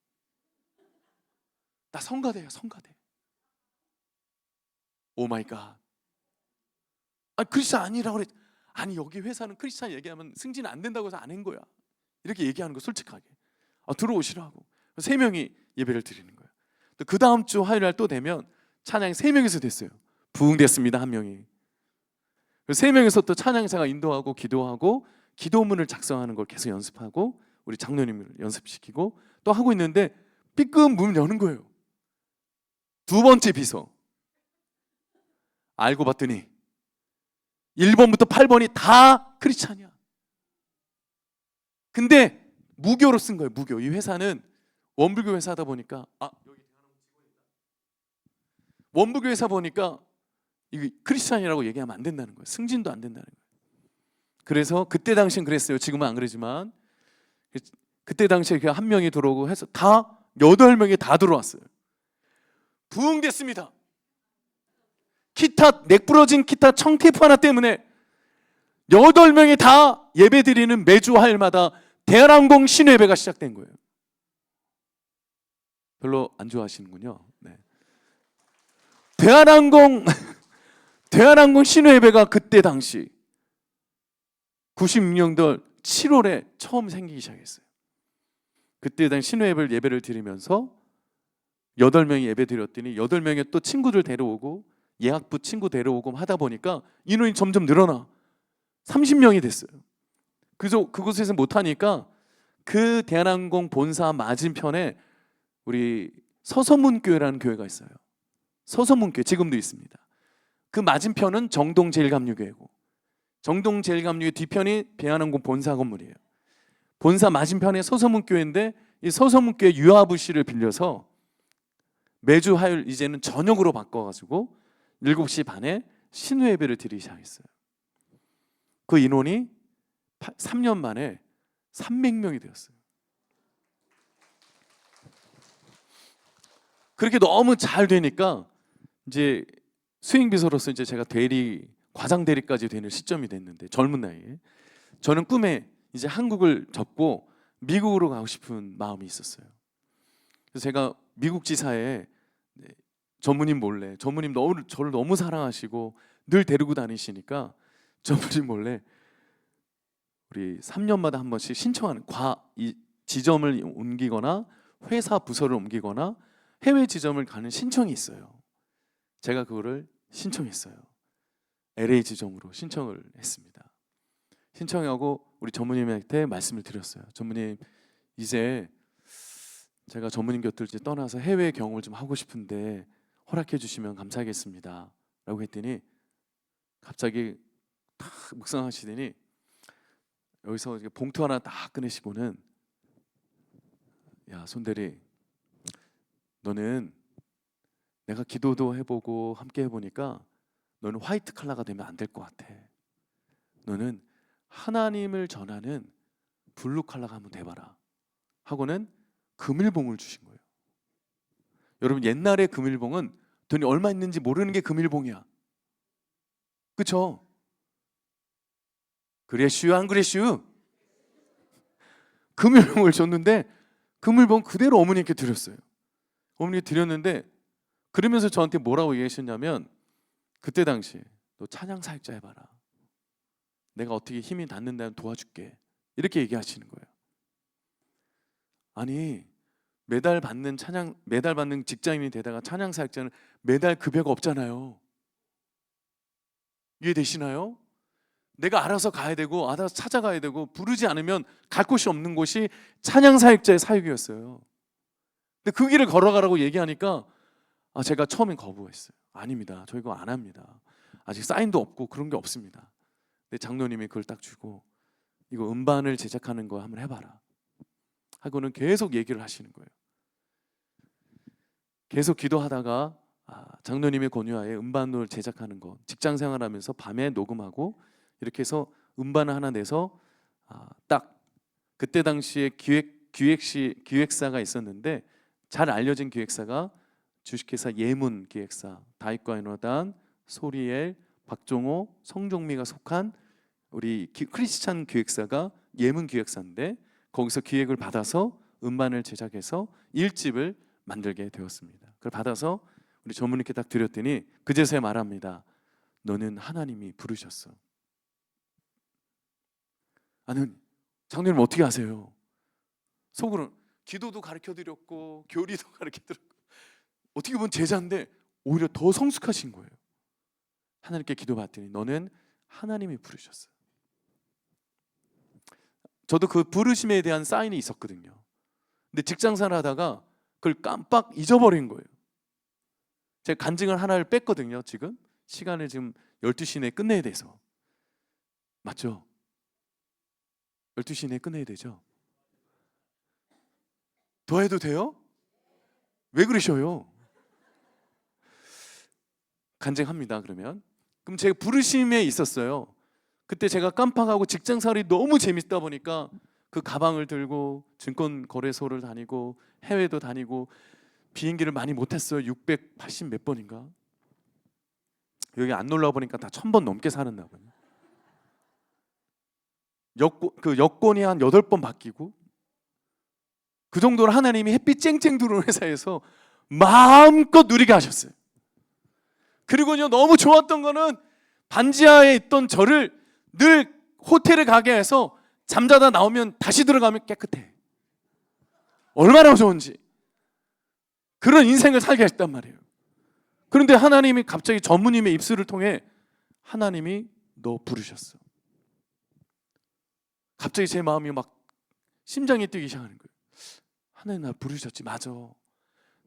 나 성가대야, 성가대. 오 마이 갓. 크리스찬 아니라고 그랬. 아니 여기 회사는 크리스찬 얘기하면 승진 안 된다고 해서 안 한 거야. 이렇게 얘기하는 거 솔직하게. 들어오시라고. 3명이 예배를 드리는 거예요. 그 다음 주 화요일 날 또 되면 찬양이 3명이서 됐어요. 부흥됐습니다, 1명이. 3명이서 또 찬양사가 인도하고 기도하고 기도문을 작성하는 걸 계속 연습하고 우리 장로님을 연습시키고 또 하고 있는데 삐끔 문 여는 거예요. 두 번째 비서. 알고 봤더니 1번부터 8번이 다 크리스찬이야. 근데 무교로 쓴 거예요. 무교. 이 회사는 원불교 회사다 보니까 여기 원불교 회사 보니까 이 크리스찬이라고 얘기하면 안 된다는 거예요. 승진도 안 된다는 거예요. 그래서 그때 당시엔 그랬어요. 지금은 안 그러지만 그때 당시에 한 명이 들어오고 해서 다 8명이 다 들어왔어요. 부흥됐습니다. 기타 넥 부러진 기타 청테이프 하나 때문에 8명이 다 예배드리는 매주 화요일마다 대한항공 신예배가 시작된 거예요. 별로 안 좋아하시는군요. 네. 대한항공 신예배가 그때 당시 96년도 7월에 처음 생기기 시작했어요. 그때 당시 신예배를 예배를 드리면서 8명이 예배 드렸더니 8명의 또 친구들 데려오고 예학부 친구 데려오고 하다 보니까 인원이 점점 늘어나 30명이 됐어요. 그래서 그곳에서 못하니까 그 대한항공 본사 맞은편에 우리 서서문교회라는 교회가 있어요. 서서문교회 지금도 있습니다. 그 맞은편은 정동제일감리교회고 정동제일감리교회 뒤편이 대한항공 본사 건물이에요. 본사 맞은편에 서서문교회인데 이 서서문교회 유아부실을 빌려서 매주 화요일 이제는 저녁으로 바꿔가지고 7시 반에 신우예배를 드리기 시작했어요. 그 인원이 3년 만에 300명이 되었어요. 그렇게 너무 잘 되니까 이제 수행비서로서 이제 제가 대리 과장 대리까지 되는 시점이 됐는데, 젊은 나이에 저는 꿈에 이제 한국을 접고 미국으로 가고 싶은 마음이 있었어요. 그래서 제가 미국 지사에 전무님 몰래, 전무님 저를 너무 사랑하시고 늘 데리고 다니시니까 전무님 몰래 우리 3년마다 한 번씩 신청하는 이 지점을 옮기거나 회사 부서를 옮기거나 해외 지점을 가는 신청이 있어요. 제가 그거를 신청했어요. LA 지점으로 신청을 했습니다. 신청하고 우리 전무님한테 말씀을 드렸어요. 전무님, 이제 제가 전무님 곁을 이제 떠나서 해외 경험을 좀 하고 싶은데 허락해 주시면 감사하겠습니다 라고 했더니 갑자기 탁 묵상하시더니 여기서 이렇게 봉투 하나 딱 꺼내시고는, 야 손대리, 너는 내가 기도도 해보고 함께 해보니까 너는 화이트 칼라가 되면 안 될 것 같아. 너는 하나님을 전하는 블루 칼라가 한번 돼봐라 하고는 금일봉을 주신 거예요. 여러분, 옛날에 금일봉은 돈이 얼마 있는지 모르는 게 금일봉이야. 그쵸? 그래슈 안 그래슈? 금일봉을 줬는데 금일봉 그대로 어머니께 드렸어요. 어머니께 드렸는데 그러면서 저한테 뭐라고 얘기하셨냐면, 그때 당시에 너 찬양 사역자 해봐라. 내가 어떻게 힘이 닿는다면 도와줄게. 이렇게 얘기하시는 거예요. 아니, 매달 받는 직장인이 되다가 찬양 사역자는 매달 급여가 없잖아요. 이해되시나요? 내가 알아서 가야 되고 알아서 찾아가야 되고 부르지 않으면 갈 곳이 없는 곳이 찬양 사역자의 사역이었어요. 근데 그 길을 걸어가라고 얘기하니까 제가 처음엔 거부했어요. 아닙니다. 저 이거 안 합니다. 아직 사인도 없고 그런 게 없습니다. 근데 장로님이 그걸 딱 주고, 이거 음반을 제작하는 거 한번 해봐라 하고는 계속 얘기를 하시는 거예요. 계속 기도하다가 장로님의 권유하에 음반을 제작하는 거, 직장 생활하면서 밤에 녹음하고 이렇게 해서 음반을 하나 내서 딱 그때 당시에 기획사가 있었는데, 잘 알려진 기획사가 주식회사 예문 기획사, 다윗과 요나단, 소리엘, 박종호, 성종미가 속한 우리 크리스찬 기획사가 예문 기획사인데, 거기서 기획을 받아서 음반을 제작해서 1집을 만들게 되었습니다. 그걸 받아서 우리 전무님께 딱 드렸더니 그제서야 말합니다. 너는 하나님이 부르셨어. 아니, 장로님 어떻게 아세요? 속으로는 기도도 가르쳐드렸고 교리도 가르쳐드렸고 어떻게 보면 제자인데 오히려 더 성숙하신 거예요. 하나님께 기도받더니 너는 하나님이 부르셨어. 저도 그 부르심에 대한 사인이 있었거든요. 근데 직장생활 하다가 그걸 깜빡 잊어버린 거예요. 제가 간증을 하나를 뺐거든요. 지금 시간을 지금 12시 내에 끝내야 돼서. 맞죠? 12시 내에 끝내야 되죠? 더 해도 돼요? 왜 그러셔요? 간증합니다. 그럼 제가 부르심에 있었어요. 그때 제가 깜빡하고 직장생활이 너무 재밌다 보니까 그 가방을 들고 증권 거래소를 다니고 해외도 다니고 비행기를 많이 못했어요. 680 몇 번인가? 여기 안 놀러 보니까 다 1000번 넘게 살았나 봐요. 여권이 한 8번 바뀌고, 그 정도로 하나님이 햇빛 쨍쨍 들어오는 회사에서 마음껏 누리게 하셨어요. 그리고요, 너무 좋았던 거는 반지하에 있던 저를 늘 호텔에 가게 해서 잠자다 나오면 다시 들어가면 깨끗해. 얼마나 좋은지. 그런 인생을 살게 했단 말이에요. 그런데 하나님이 갑자기 전무님의 입술을 통해 하나님이 너 부르셨어. 갑자기 제 마음이 막 심장이 뛰기 시작하는 거예요. 하나님 날 부르셨지. 맞아.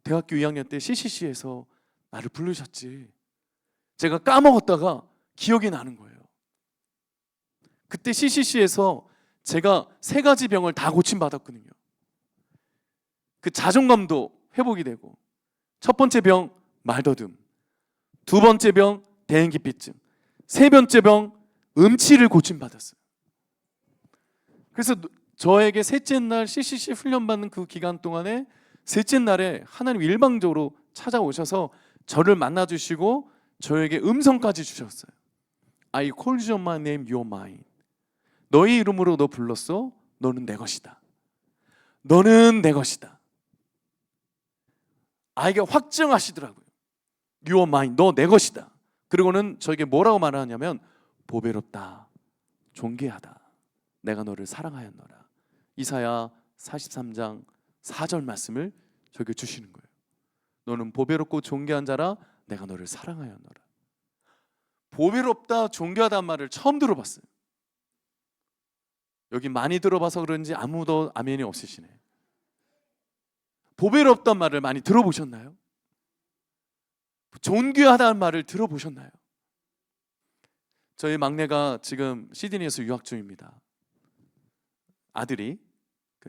대학교 2학년 때 CCC에서 나를 부르셨지. 제가 까먹었다가 기억이 나는 거예요. 그때 CCC에서 제가 3가지 병을 다 고침받았거든요. 그 자존감도 회복이 되고, 첫 번째 병 말더듬, 두 번째 병 대행기피증, 세 번째 병 음치를 고침받았어요. 그래서 저에게 셋째 날 CCC 훈련받는 그 기간 동안에 셋째 날에 하나님 일방적으로 찾아오셔서 저를 만나주시고 저에게 음성까지 주셨어요. I called you my name, you're mine. 너의 이름으로 너 불렀어. 너는 내 것이다. 너는 내 것이다. 아이가 확증하시더라고요. You're mine. 너 내 것이다. 그리고는 저에게 뭐라고 말하냐면 보배롭다. 존귀하다. 내가 너를 사랑하였노라. 이사야 43장 4절 말씀을 저에게 주시는 거예요. 너는 보배롭고 존귀한 자라. 내가 너를 사랑하였노라. 보배롭다, 존귀하다는 말을 처음 들어봤어요. 여기 많이 들어봐서 그런지 아무도 아멘이 없으시네. 보배롭다는 말을 많이 들어보셨나요? 존귀하다는 말을 들어보셨나요? 저희 막내가 지금 시드니에서 유학 중입니다. 아들이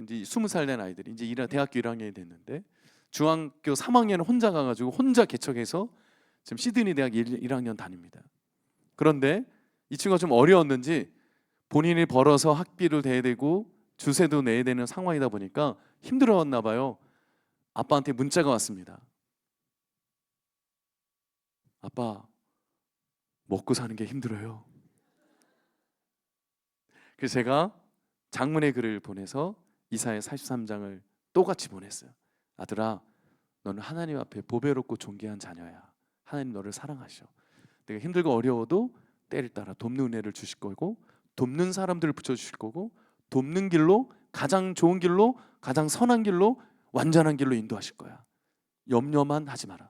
이제 20살 된 아이들이 이제 대학교 1학년이 됐는데 중학교 3학년 혼자 가가지고 혼자 개척해서 지금 시드니 대학 1학년 다닙니다. 그런데 이 친구가 좀 어려웠는지 본인이 벌어서 학비를 대야 되고 주세도 내야 되는 상황이다 보니까 힘들었나 봐요. 아빠한테 문자가 왔습니다. 아빠, 먹고 사는 게 힘들어요. 그래서 제가 장문의 글을 보내서 이사야 43장을 똑같이 보냈어요. 아들아, 너는 하나님 앞에 보배롭고 존귀한 자녀야. 하나님 너를 사랑하셔. 내가 힘들고 어려워도 때를 따라 돕는 은혜를 주실 거고, 돕는 사람들을 붙여주실 거고, 돕는 길로, 가장 좋은 길로, 가장 선한 길로, 완전한 길로 인도하실 거야. 염려만 하지 마라.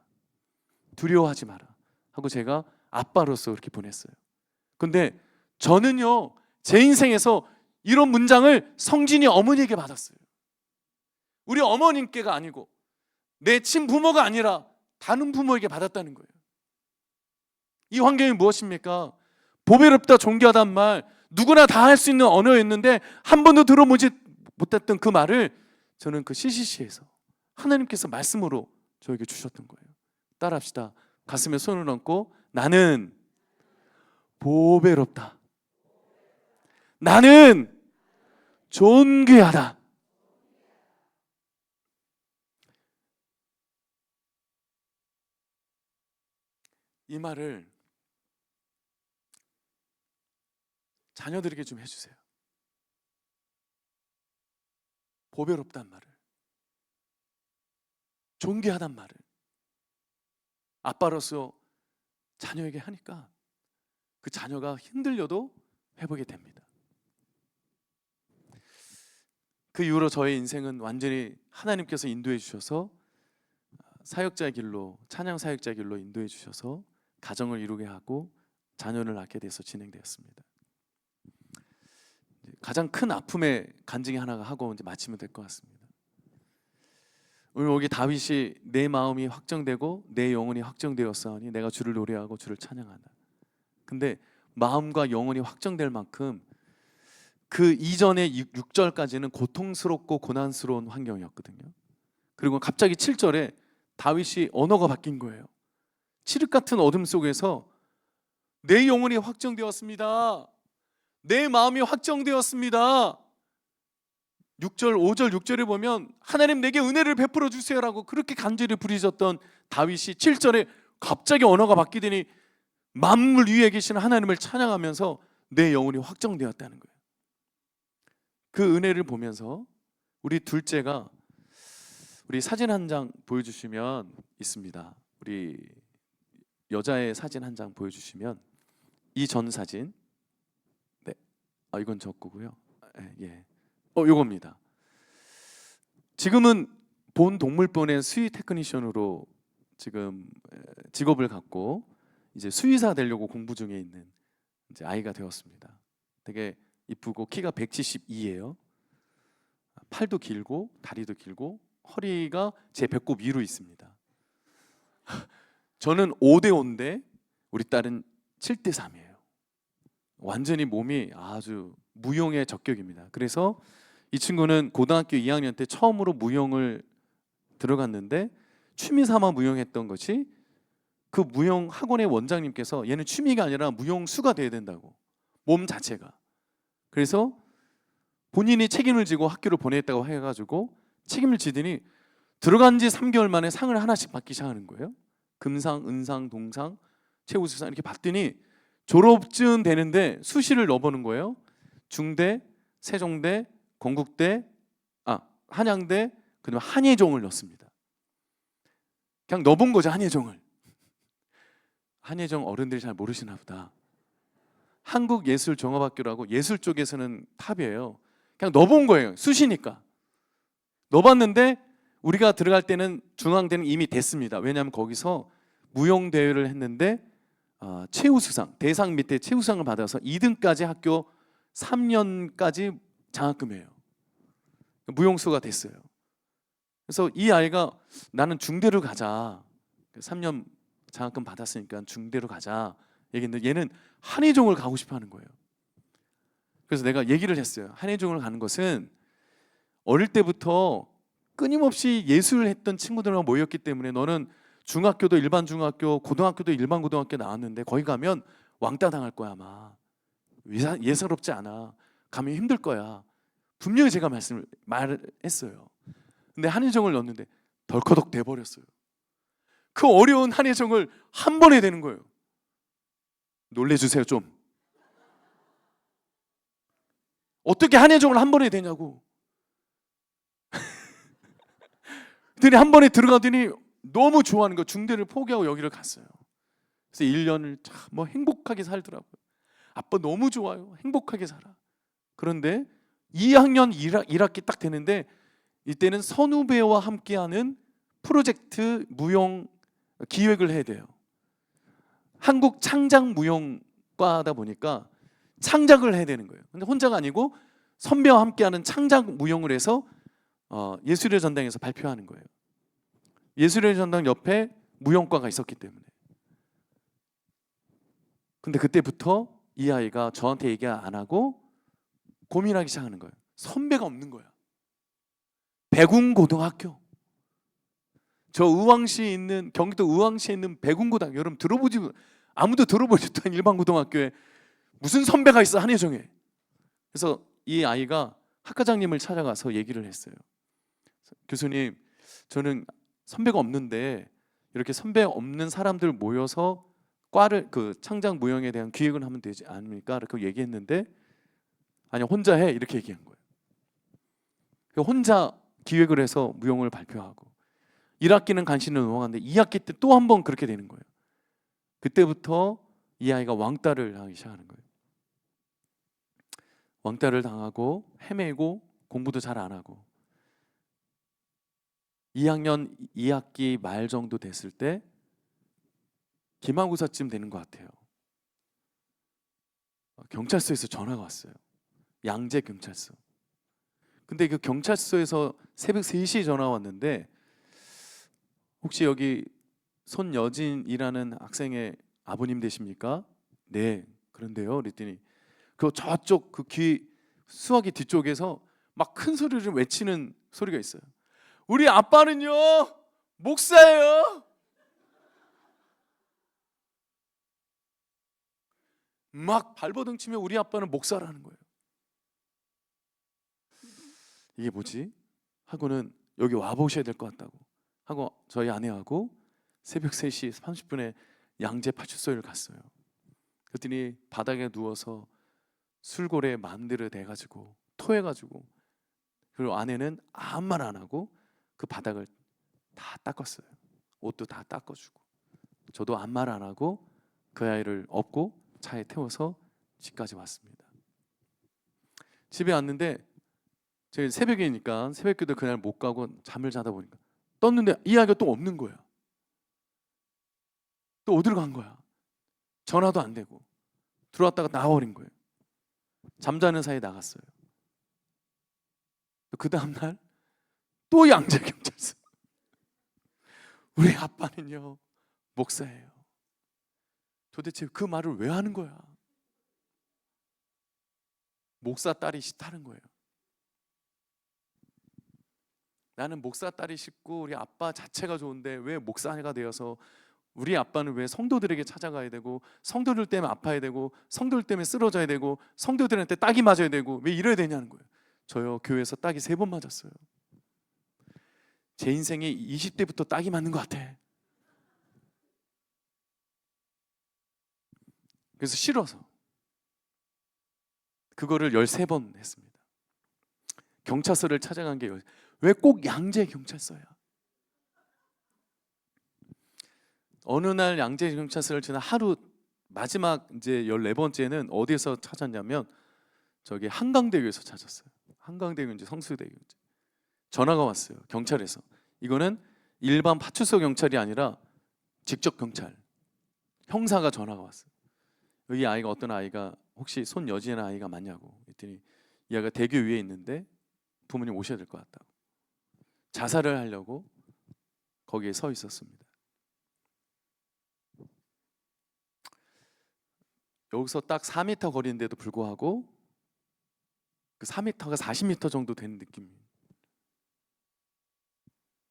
두려워하지 마라. 하고 제가 아빠로서 그렇게 보냈어요. 근데 저는요, 제 인생에서 이런 문장을 성진이 어머니에게 받았어요. 우리 어머님께가 아니고 내 친부모가 아니라 다른 부모에게 받았다는 거예요. 이 환경이 무엇입니까? 보배롭다, 존귀하다는 말, 누구나 다 할 수 있는 언어였는데 한 번도 들어보지 못했던 그 말을 저는 그 CCC에서 하나님께서 말씀으로 저에게 주셨던 거예요. 따라합시다. 가슴에 손을 얹고 나는 보배롭다. 나는 존귀하다. 이 말을 자녀들에게 좀 해주세요. 보배롭단 말을, 존귀하단 말을 아빠로서 자녀에게 하니까 그 자녀가 힘들려도 회복이 됩니다. 그 이후로 저의 인생은 완전히 하나님께서 인도해 주셔서 사역자의 길로, 찬양 사역자의 길로 인도해 주셔서 가정을 이루게 하고 자녀를 낳게 돼서 진행되었습니다. 가장 큰 아픔의 간증이 하나가 하고 이제 마치면 될 것 같습니다. 오늘 여기 다윗이 내 마음이 확정되고 내 영혼이 확정되었사오니 내가 주를 노래하고 주를 찬양한다. 근데 마음과 영혼이 확정될 만큼 그 이전의 6절까지는 고통스럽고 고난스러운 환경이었거든요. 그리고 갑자기 7절에 다윗이 언어가 바뀐 거예요. 칠흑 같은 어둠 속에서 내 영혼이 확정되었습니다. 내 마음이 확정되었습니다. 6절, 5절, 6절에 보면 하나님 내게 은혜를 베풀어 주세요라고 그렇게 간절히 부르짖었던 다윗이 7절에 갑자기 언어가 바뀌더니 만물 위에 계신 하나님을 찬양하면서 내 영혼이 확정되었다는 거예요. 그 은혜를 보면서 우리 둘째가 우리 사진 한 장 보여주시면 있습니다. 우리 여자의 사진 한 장 보여주시면 이 전 사진, 네, 이건 저 거고요. 예, 요겁니다. 지금은 본 동물병원의 수의 테크니션으로 지금 직업을 갖고 이제 수의사 되려고 공부 중에 있는 이제 아이가 되었습니다. 되게 이쁘고 키가 172예요. 팔도 길고 다리도 길고 허리가 제 배꼽 위로 있습니다. 저는 5대5인데 우리 딸은 7대3이에요. 완전히 몸이 아주 무용의 적격입니다. 그래서 이 친구는 고등학교 2학년 때 처음으로 무용을 들어갔는데 취미 삼아 무용했던 것이 그 무용 학원의 원장님께서 얘는 취미가 아니라 무용수가 돼야 된다고, 몸 자체가. 그래서 본인이 책임을 지고 학교를 보냈다고 해가지고 책임을 지더니 들어간 지 3개월 만에 상을 하나씩 받기 시작하는 거예요. 금상, 은상, 동상, 최우수상 이렇게 받더니 졸업증 되는데 수시를 넣어보는 거예요. 중대, 세종대, 건국대, 한양대, 그다음에 한예종을 넣습니다. 그냥 넣어본 거죠, 한예종을. 한예종 어른들이 잘 모르시나 보다. 한국예술종합학교라고 예술 쪽에서는 탑이에요. 그냥 넣어본 거예요. 수시니까. 넣어봤는데 우리가 들어갈 때는 중앙대는 이미 됐습니다. 왜냐하면 거기서 무용대회를 했는데 최우수상, 대상 밑에 최우수상을 받아서 2등까지 학교 3년까지 장학금이에요. 무용수가 됐어요. 그래서 이 아이가 나는 중대로 가자. 3년 장학금 받았으니까 중대로 가자 얘기했는데 얘는 한예종을 가고 싶어 하는 거예요. 그래서 내가 얘기를 했어요. 한예종을 가는 것은 어릴 때부터 끊임없이 예술을 했던 친구들과 모였기 때문에 너는 중학교도 일반 중학교, 고등학교도 일반 고등학교 나왔는데 거기 가면 왕따 당할 거야 아마. 예사롭지 않아. 가면 힘들 거야. 분명히 제가 말했어요. 근데 한예종을 넣었는데 덜커덕 돼버렸어요. 그 어려운 한예종을 한 번에 되는 거예요. 놀래주세요 좀. 어떻게 한예종을 한 번에 되냐고. 그랬더니 한 번에 들어가더니 너무 좋아하는 거 중대를 포기하고 여기를 갔어요. 그래서 1년을 참 뭐 행복하게 살더라고요. 아빠 너무 좋아요. 행복하게 살아. 그런데 2학년 1학기 딱 되는데 이때는 선후배와 함께하는 프로젝트 무용 기획을 해야 돼요. 한국 창작 무용과다 보니까 창작을 해야 되는 거예요. 근데 혼자가 아니고 선배와 함께하는 창작 무용을 해서 예술의 전당에서 발표하는 거예요. 예술의 전당 옆에 무용과가 있었기 때문에. 근데 그때부터 이 아이가 저한테 얘기 안 하고 고민하기 시작하는 거예요. 선배가 없는 거야. 백운고등학교. 저 의왕시에 있는 경기도 의왕시에 있는 백운고등학교. 여러분 아무도 들어보지 못한 일반 고등학교에 무슨 선배가 있어 한예종에. 그래서 이 아이가 학과장님을 찾아가서 얘기를 했어요. 교수님, 저는 선배가 없는데 이렇게 선배 없는 사람들 모여서 과를 창작 무용에 대한 기획을 하면 되지 않습니까? 이렇게 얘기했는데 아니 혼자 해 이렇게 얘기한 거예요. 혼자 기획을 해서 무용을 발표하고 1학기는 간신히 넘어갔는데 2학기 때 또 한 번 그렇게 되는 거예요. 그때부터 이 아이가 왕따를 당하기 시작하는 거예요. 왕따를 당하고 헤매고 공부도 잘 안 하고 2학년 2학기 말 정도 됐을 때 기말고사쯤 되는 것 같아요. 경찰서에서 전화가 왔어요. 양재 경찰서. 근데 그 경찰서에서 새벽 3시에 전화 왔는데 혹시 여기 손여진이라는 학생의 아버님 되십니까? 네. 그런데요. 그랬더니 그 저쪽 그 수화기 뒤쪽에서 막 큰 소리를 외치는 소리가 있어요. 우리 아빠는요 목사예요. 막 발버둥 치며 우리 아빠는 목사라는 거예요. 이게 뭐지? 하고는 여기 와 보셔야 될 것 같다고 하고 저희 아내하고 새벽 3시 30분에 양재 파출소를 갔어요. 그랬더니 바닥에 누워서 술고래 마음대로 내가지고 토해가지고 그리고 아내는 아무 말 안 하고 그 바닥을 다 닦았어요. 옷도 다 닦아주고 저도 아무 말 안 하고 그 아이를 업고 차에 태워서 집까지 왔습니다. 집에 왔는데 제가 새벽이니까 새벽기도 그날 못 가고 잠을 자다 보니까 떴는데 이 아이가 또 없는 거야. 또 어디로 간 거야? 전화도 안 되고 들어왔다가 나와버린 거예요. 잠자는 사이에 나갔어요. 그 다음날 또 양재경찰서. 우리 아빠는요 목사예요. 도대체 그 말을 왜 하는 거야? 목사 딸이 싫다는 거예요. 나는 목사 딸이 싫고 우리 아빠 자체가 좋은데 왜 목사가 되어서 우리 아빠는 왜 성도들에게 찾아가야 되고 성도들 때문에 아파야 되고 성도들 때문에 쓰러져야 되고 성도들한테 딱이 맞아야 되고 왜 이래야 되냐는 거예요. 저요 교회에서 딱이 3번 맞았어요. 제 인생에 20대부터 딱이 맞는 것 같아. 그래서 싫어서 그거를 13번 했습니다. 경찰서를 찾아간 게 왜 꼭 양재 경찰서야? 어느 날 양재 경찰서를 지나 하루 마지막 이제 14번째는 어디에서 찾았냐면 저기 한강대교에서 찾았어요. 한강대교인지 성수대교인지 전화가 왔어요. 경찰에서. 이거는 일반 파출소 경찰이 아니라 직접 경찰 형사가 전화가 왔어요. 이 아이가 어떤 아이가 혹시 손여진 아이가 맞냐고 했더니 이 아이가 대교 위에 있는데 부모님 오셔야 될 것 같다고 자살을 하려고 거기에 서 있었습니다. 여기서 딱 4m 거리인데도 불구하고 그 4m가 40m 정도 되는 느낌이에요.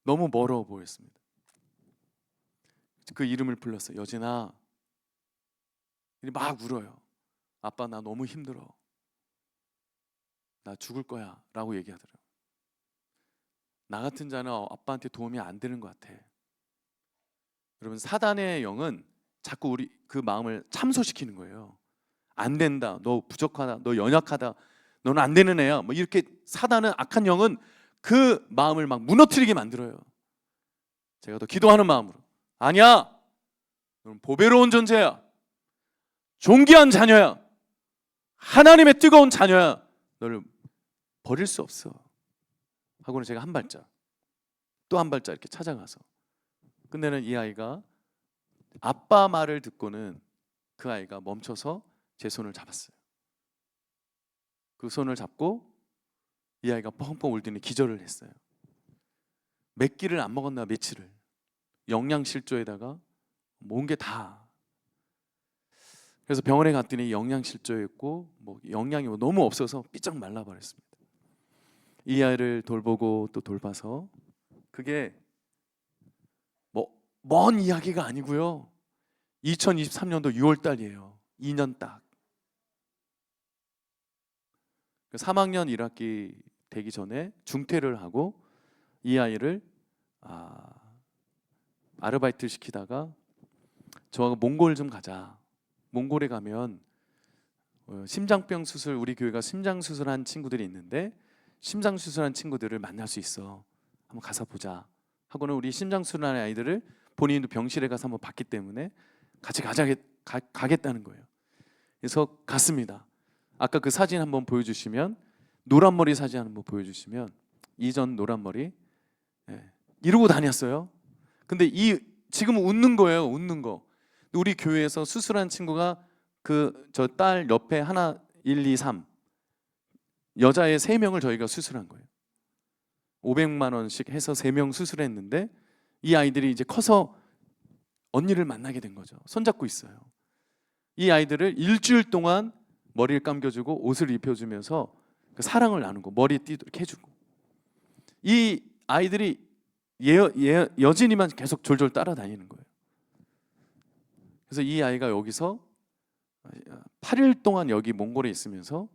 너무 멀어 보였습니다. 그 이름을 불렀어요. 여진아. 막 울어요. 아빠 나 너무 힘들어. 나 죽을 거야 라고 얘기하더라고요. 나 같은 자는 아빠한테 도움이 안 되는 것 같아. 여러분 사단의 영은 자꾸 우리 그 마음을 참소시키는 거예요. 안 된다. 너 부족하다. 너 연약하다. 너는 안 되는 애야. 뭐 이렇게 사단은 악한 영은 그 마음을 막 무너뜨리게 만들어요. 제가 더 기도하는 마음으로 아니야. 너는 보배로운 존재야. 존귀한 자녀야. 하나님의 뜨거운 자녀야. 너를 버릴 수 없어. 하고는 제가 한 발짝 또 한 발짝 이렇게 찾아가서 끝내는 이 아이가 아빠 말을 듣고는 그 아이가 멈춰서 제 손을 잡았어요. 그 손을 잡고 이 아이가 펑펑 울더니 기절을 했어요. 몇 끼를 안 먹었나 며칠을 영양실조에다가 온 게 다. 그래서 병원에 갔더니 영양실조였고 뭐 영양이 너무 없어서 삐쩍 말라버렸습니다. 이 아이를 돌보고 또 돌봐서 그게 뭐 먼 이야기가 아니고요. 2023년도 6월 달이에요. 2년 딱. 3학년 1학기 되기 전에 중퇴를 하고 이 아이를 아르바이트 시키다가 저하고 몽골 좀 가자. 몽골에 가면 심장병 수술 우리 교회가 심장 수술한 친구들이 있는데 심장 수술한 친구들을 만날 수 있어. 한번 가서 보자. 하고는 우리 심장 수술한 아이들을 본인도 병실에 가서 한번 봤기 때문에 같이 가겠다는 거예요. 그래서 갔습니다. 아까 그 사진 한번 보여주시면 노란 머리 사진 한번 보여주시면 이전 노란 머리 이러고 다녔어요. 근데 지금 웃는 거예요. 웃는 거. 우리 교회에서 수술한 친구가 그 저 딸 옆에 하나 1, 2, 3 여자애 3명을 저희가 수술한 거예요. 500만 원씩 해서 3명 수술했는데 이 아이들이 이제 커서 언니를 만나게 된 거죠. 손잡고 있어요. 이 아이들을 일주일 동안 머리를 감겨주고 옷을 입혀주면서 그 사랑을 나누고 머리 띠도록 해주고 이 아이들이 여진이만 계속 졸졸 따라다니는 거예요. 그래서 이 아이가 여기서 8일 동안 여기 몽골에 있으면서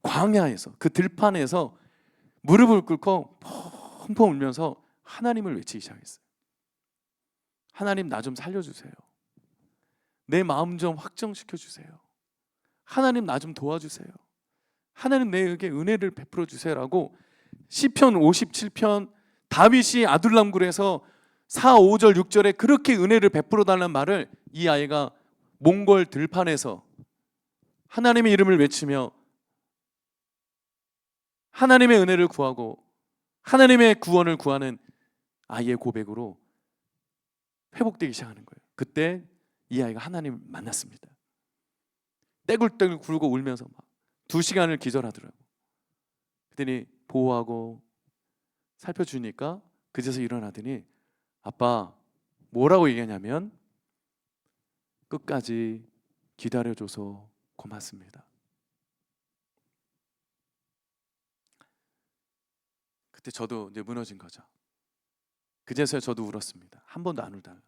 광야에서 그 들판에서 무릎을 꿇고 펑펑 울면서 하나님을 외치기 시작했어요. 하나님 나 좀 살려주세요. 내 마음 좀 확정시켜 주세요. 하나님 나 좀 도와주세요. 하나님 내게 은혜를 베풀어 주세요라고 시편 57편 다윗이 아둘람굴에서 4, 5절, 6절에 그렇게 은혜를 베풀어 달라는 말을 이 아이가 몽골 들판에서 하나님의 이름을 외치며 하나님의 은혜를 구하고 하나님의 구원을 구하는 아이의 고백으로 회복되기 시작하는 거예요. 그때 이 아이가 하나님을 만났습니다. 떼굴떼굴 굴고 울면서 막 2시간을 기절하더라고. 그랬더니 보호하고 살펴주니까 그제서 일어나더니 아빠 뭐라고 얘기하냐면 끝까지 기다려줘서 고맙습니다. 그때 저도 이제 무너진 거죠. 그제서야 저도 울었습니다. 한 번도 안 울다가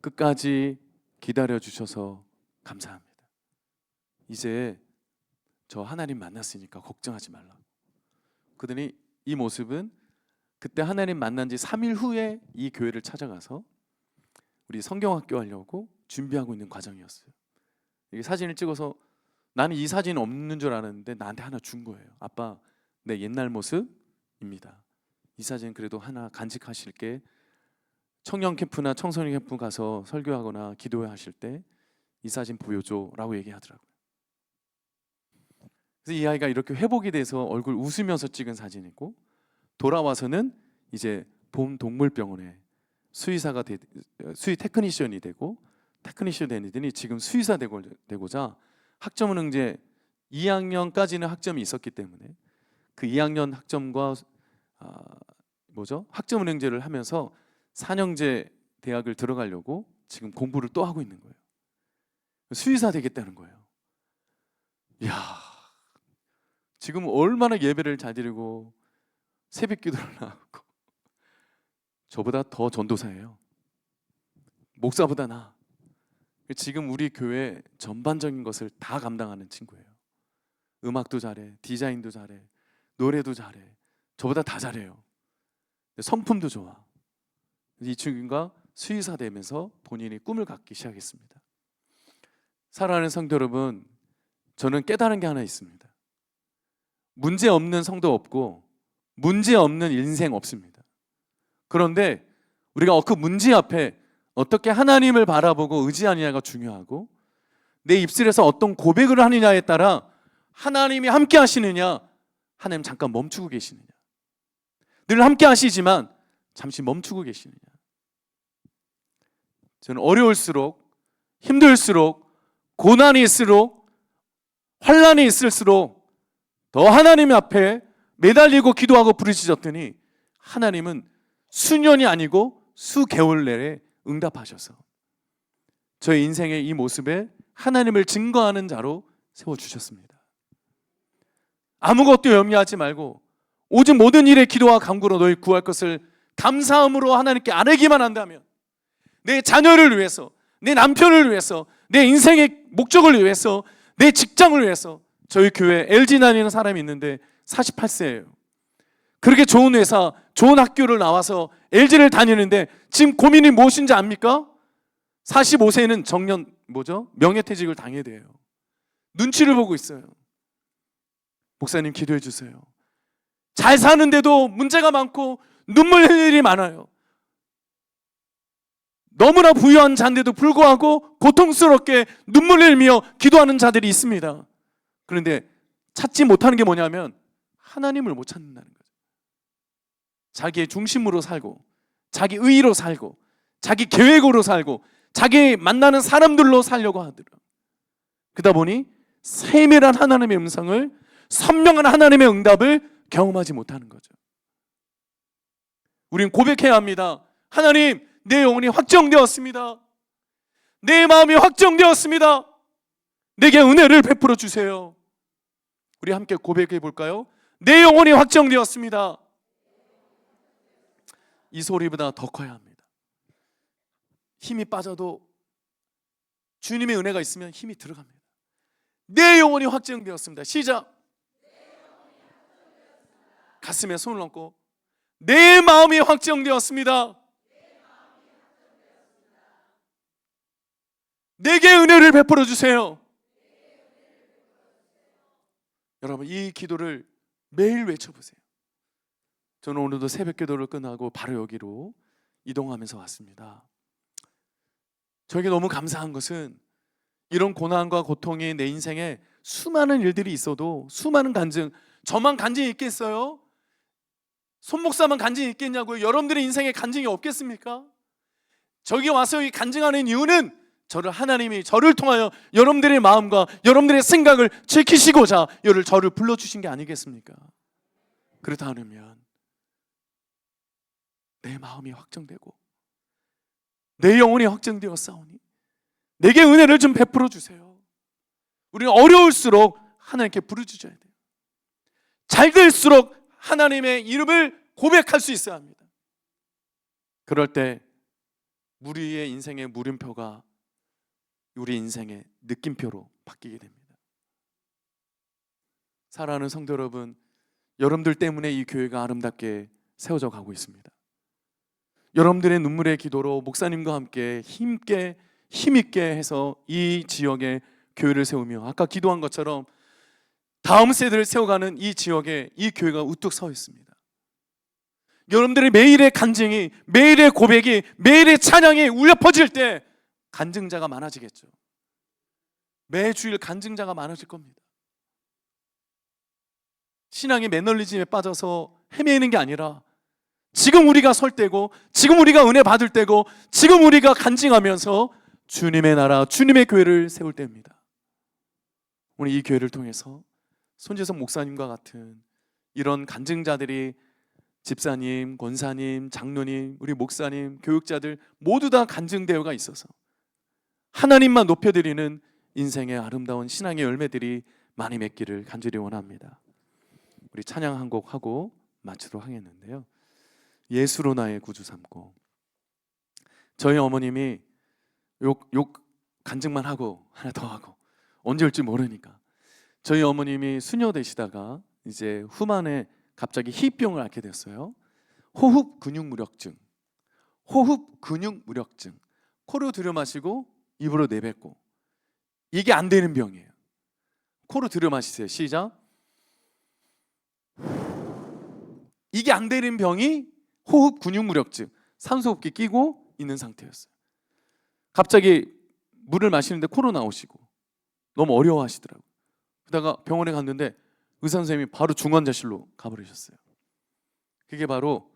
끝까지 기다려주셔서 감사합니다. 이제 저 하나님 만났으니까 걱정하지 말라고. 그러더니 이 모습은 그때 하나님 만난 지 3일 후에 이 교회를 찾아가서 우리 성경학교 하려고 준비하고 있는 과정이었어요. 이게 사진을 찍어서 나는 이 사진 없는 줄 알았는데 나한테 하나 준 거예요. 아빠, 내 옛날 모습입니다. 이 사진 그래도 하나 간직하실게. 청년 캠프나 청소년 캠프 가서 설교하거나 기도하실 때 이 사진 보여줘라고 얘기하더라고요. 그래서 이 아이가 이렇게 회복이 돼서 얼굴 웃으면서 찍은 사진이고, 돌아와서는 이제 봄 동물병원에 수의 테크니션이 되고, 테크니션 되더니 지금 수의사 되고자 학점은 이제 2학년까지는 학점이 있었기 때문에 그 2학년 학점과 학점은행제를 하면서 4년제 대학을 들어가려고 지금 공부를 또 하고 있는 거예요. 수의사 되겠다는 거예요. 이야, 지금 얼마나 예배를 잘 드리고 새벽 기도를 하고, 저보다 더 전도사예요. 목사보다 나. 지금 우리 교회 전반적인 것을 다 감당하는 친구예요. 음악도 잘해, 디자인도 잘해, 노래도 잘해, 저보다 다 잘해요. 성품도 좋아. 이 친구가 수의사 되면서 본인이 꿈을 갖기 시작했습니다. 사랑하는 성도 여러분, 저는 깨달은 게 하나 있습니다. 문제 없는 성도 없고 문제 없는 인생 없습니다. 그런데 우리가 그 문제 앞에 어떻게 하나님을 바라보고 의지하느냐가 중요하고, 내 입술에서 어떤 고백을 하느냐에 따라 하나님이 함께 하시느냐, 하나님 잠깐 멈추고 계시느냐, 늘 함께 하시지만 잠시 멈추고 계시느냐. 저는 어려울수록, 힘들수록, 고난이 있을수록, 환난이 있을수록 더 하나님 앞에 매달리고 기도하고 부르짖었더니 하나님은 수년이 아니고 수개월 내에 응답하셔서 저의 인생의 이 모습에 하나님을 증거하는 자로 세워주셨습니다. 아무것도 염려하지 말고 오직 모든 일에 기도와 간구로 너희 구할 것을 감사함으로 하나님께 아뢰기만 한다면, 내 자녀를 위해서, 내 남편을 위해서, 내 인생의 목적을 위해서, 내 직장을 위해서. 저희 교회 LG 다니는 사람이 있는데 48세예요. 그렇게 좋은 회사, 좋은 학교를 나와서 LG를 다니는데 지금 고민이 무엇인지 압니까? 45세는 명예퇴직을 당해야 돼요. 눈치를 보고 있어요. 목사님 기도해 주세요. 잘 사는데도 문제가 많고 눈물 흘릴 일이 많아요. 너무나 부유한 자인데도 불구하고 고통스럽게 눈물 흘리며 기도하는 자들이 있습니다. 그런데 찾지 못하는 게 뭐냐면 하나님을 못 찾는다는 거죠. 자기의 중심으로 살고, 자기 의의로 살고, 자기 계획으로 살고, 자기 만나는 사람들로 살려고 하더라. 그러다 보니 세밀한 하나님의 음성을, 선명한 하나님의 응답을 경험하지 못하는 거죠. 우린 고백해야 합니다. 하나님, 내 영혼이 확정되었습니다. 내 마음이 확정되었습니다. 내게 은혜를 베풀어 주세요. 우리 함께 고백해 볼까요? 내 영혼이 확정되었습니다. 이 소리보다 더 커야 합니다. 힘이 빠져도 주님의 은혜가 있으면 힘이 들어갑니다. 내 영혼이 확정되었습니다. 시작. 가슴에 손을 얹고 내 마음이 확정되었습니다. 내게 은혜를 베풀어 주세요. 여러분, 이 기도를 매일 외쳐보세요. 저는 오늘도 새벽 기도를 끝나고 바로 여기로 이동하면서 왔습니다. 저에게 너무 감사한 것은 이런 고난과 고통이 내 인생에 수많은 일들이 있어도, 수많은 간증, 저만 간증이 있겠어요? 손 목사만 간증이 있겠냐고요? 여러분들의 인생에 간증이 없겠습니까? 저기 와서 이 간증하는 이유는 하나님이 저를 통하여 여러분들의 마음과 여러분들의 생각을 지키시고자 저를 불러주신 게 아니겠습니까? 그렇다 하면 내 마음이 확정되고 내 영혼이 확정되었사오니 내게 은혜를 좀 베풀어 주세요. 우리는 어려울수록 하나님께 부르짖어야 돼요. 잘 될수록 하나님의 이름을 고백할 수 있어야 합니다. 그럴 때 우리의 인생의 물음표가 우리 인생의 느낌표로 바뀌게 됩니다. 사랑하는 성도 여러분, 여러분들 때문에 이 교회가 아름답게 세워져 가고 있습니다. 여러분들의 눈물의 기도로 목사님과 함께 힘있게 해서 이 지역에 교회를 세우며 아까 기도한 것처럼 다음 세대를 세워가는 이 지역에 이 교회가 우뚝 서 있습니다. 여러분들의 매일의 간증이, 매일의 고백이, 매일의 찬양이 울려 퍼질 때 간증자가 많아지겠죠. 매주일 간증자가 많아질 겁니다. 신앙의 매너리즘에 빠져서 헤매는 게 아니라 지금 우리가 설 때고, 지금 우리가 은혜 받을 때고, 지금 우리가 간증하면서 주님의 나라, 주님의 교회를 세울 때입니다. 오늘 이 교회를 통해서 손재성 목사님과 같은 이런 간증자들이 집사님, 권사님, 장로님, 우리 목사님, 교육자들 모두 다 간증대회가 있어서 하나님만 높여드리는 인생의 아름다운 신앙의 열매들이 많이 맺기를 간절히 원합니다. 우리 찬양 한 곡 하고 마치도록 하겠는데요. 예수로 나의 구주 삼고. 저희 어머님이 욕 간증만 하고 하나 더 하고 언제 올지 모르니까 저희 어머님이 수녀 되시다가 이제 후반에 갑자기 희병을 앓게 됐어요. 호흡 근육 무력증. 호흡 근육 무력증. 코로 들여 마시고 입으로 내뱉고. 이게 안 되는 병이에요. 코로 들여 마시세요. 시작. 이게 안 되는 병이 호흡 근육 무력증. 산소호흡기 끼고 있는 상태였어요. 갑자기 물을 마시는데 코로 나오시고 너무 어려워하시더라고요. 그러다가 병원에 갔는데 의사 선생님이 바로 중환자실로 가버리셨어요. 그게 바로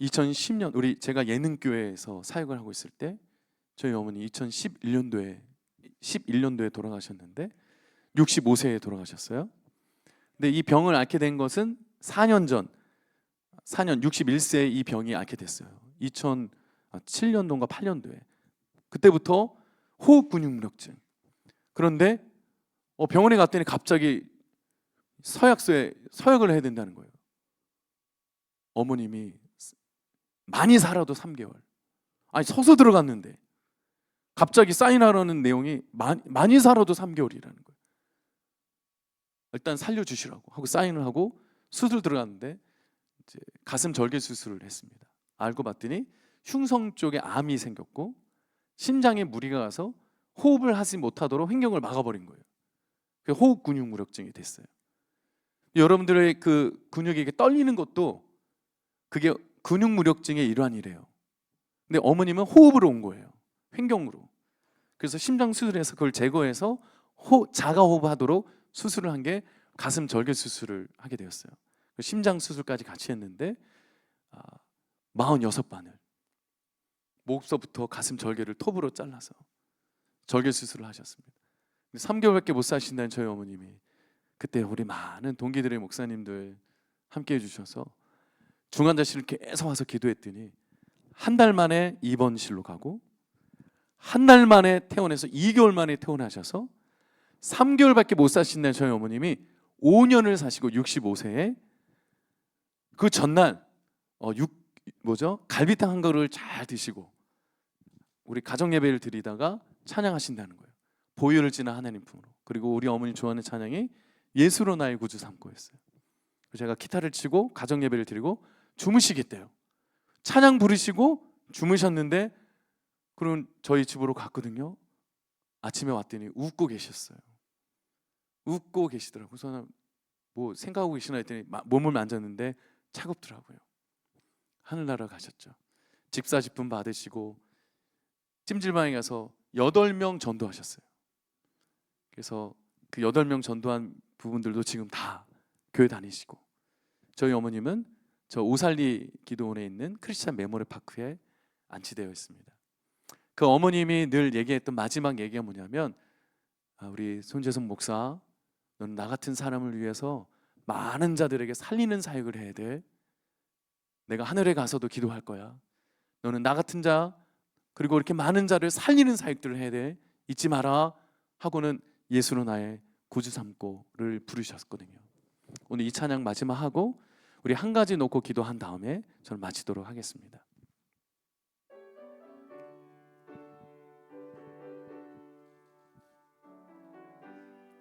2010년 제가 예능교회에서 사역을 하고 있을 때 저희 어머니 2011년도에 돌아가셨는데 65세에 돌아가셨어요. 근데 이 병을 앓게 된 것은 4년 전 61세에 이 병이 앓게 됐어요. 2007년도인가 8년도에. 그때부터 호흡 근육 무력증. 그런데 병원에 갔더니 갑자기 서약서에 서약을 해야 된다는 거예요. 어머님이 많이 살아도 3개월. 아니 서서 들어갔는데 갑자기 사인하라는 내용이 많이 살아도 3개월이라는 거예요. 일단 살려주시라고 하고 사인을 하고 수술 들어갔는데 이제 가슴 절개 수술을 했습니다. 알고 봤더니 흉성 쪽에 암이 생겼고 심장에 무리가 가서 호흡을 하지 못하도록 횡격을 막아버린 거예요. 호흡 근육 무력증이 됐어요. 여러분들의 그 근육이 이렇게 떨리는 것도 그게 근육 무력증의 일환이래요. 근데 어머님은 호흡으로 온 거예요. 횡경으로. 그래서 심장 수술해서 그걸 제거해서 자가 호흡하도록 수술을 한 게 가슴 절개 수술을 하게 되었어요. 심장 수술까지 같이 했는데 46바늘 목서부터 가슴 절개를 톱으로 잘라서 절개 수술을 하셨습니다. 3개월밖에 못 사신다는 저희 어머님이 그때 우리 많은 동기들의 목사님들 함께 해주셔서 중환자실을 계속 와서 기도했더니 한 달 만에 입원실로 가고 한 달 만에 퇴원해서 2개월 만에 퇴원하셔서 3개월밖에 못 사신다는 저희 어머님이 5년을 사시고 65세에 그 전날 갈비탕 한 그릇을 잘 드시고 우리 가정 예배를 드리다가 찬양하신다는 거예요. 보혈을 지나 하나님 품으로. 그리고 우리 어머니 좋아하는 찬양이 예수로 나의 구주 삼고였어요. 제가 기타를 치고 가정 예배를 드리고 주무시겠대요. 찬양 부르시고 주무셨는데 그럼 저희 집으로 갔거든요. 아침에 왔더니 웃고 계셨어요. 웃고 계시더라고요. 저는 뭐 생각하고 계시나 했더니 몸을 만졌는데 차갑더라고요. 하늘나라 가셨죠. 집사직분 받으시고 찜질방에 가서 8명 전도하셨어요. 그래서 그 8명 전도한 부분들도 지금 다 교회 다니시고 저희 어머님은 저 오살리 기도원에 있는 크리스찬 메모리 파크에 안치되어 있습니다. 그 어머님이 늘 얘기했던 마지막 얘기가 뭐냐면 우리 손재성 목사 너는 나 같은 사람을 위해서 많은 자들에게 살리는 사역을 해야 돼. 내가 하늘에 가서도 기도할 거야. 너는 나 같은 자 그리고 이렇게 많은 자를 살리는 사역들을 해야 돼. 잊지 마라 하고는 예수로 나의 구주 삼고를 부르셨거든요. 오늘 이 찬양 마지막 하고 우리 한 가지 놓고 기도한 다음에 저는 마치도록 하겠습니다.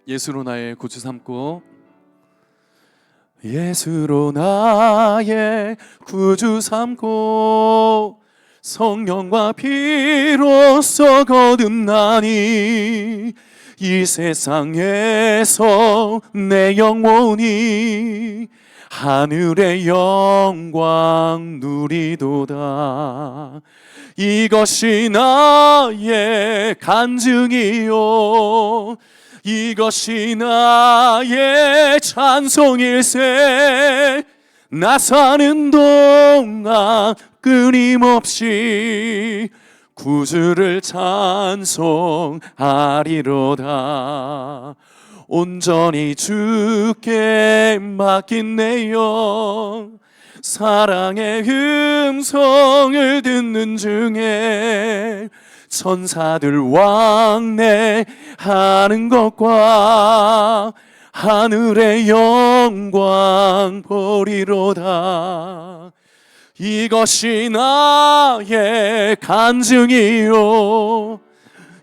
예수로 나의 구주 삼고 예수로 나의 구주 삼고 성령과 피로써 거듭나니 이 세상에서 내 영혼이 하늘의 영광 누리도다. 이것이 나의 간증이요, 이것이 나의 찬송일세. 나 사는 동안 끊임없이 구주를 찬송하리로다. 온전히 주께 맡긴 내 영, 사랑의 음성을 듣는 중에 천사들 왕래하는 것과 하늘의 영광 보리로다. 이것이 나의 간증이요,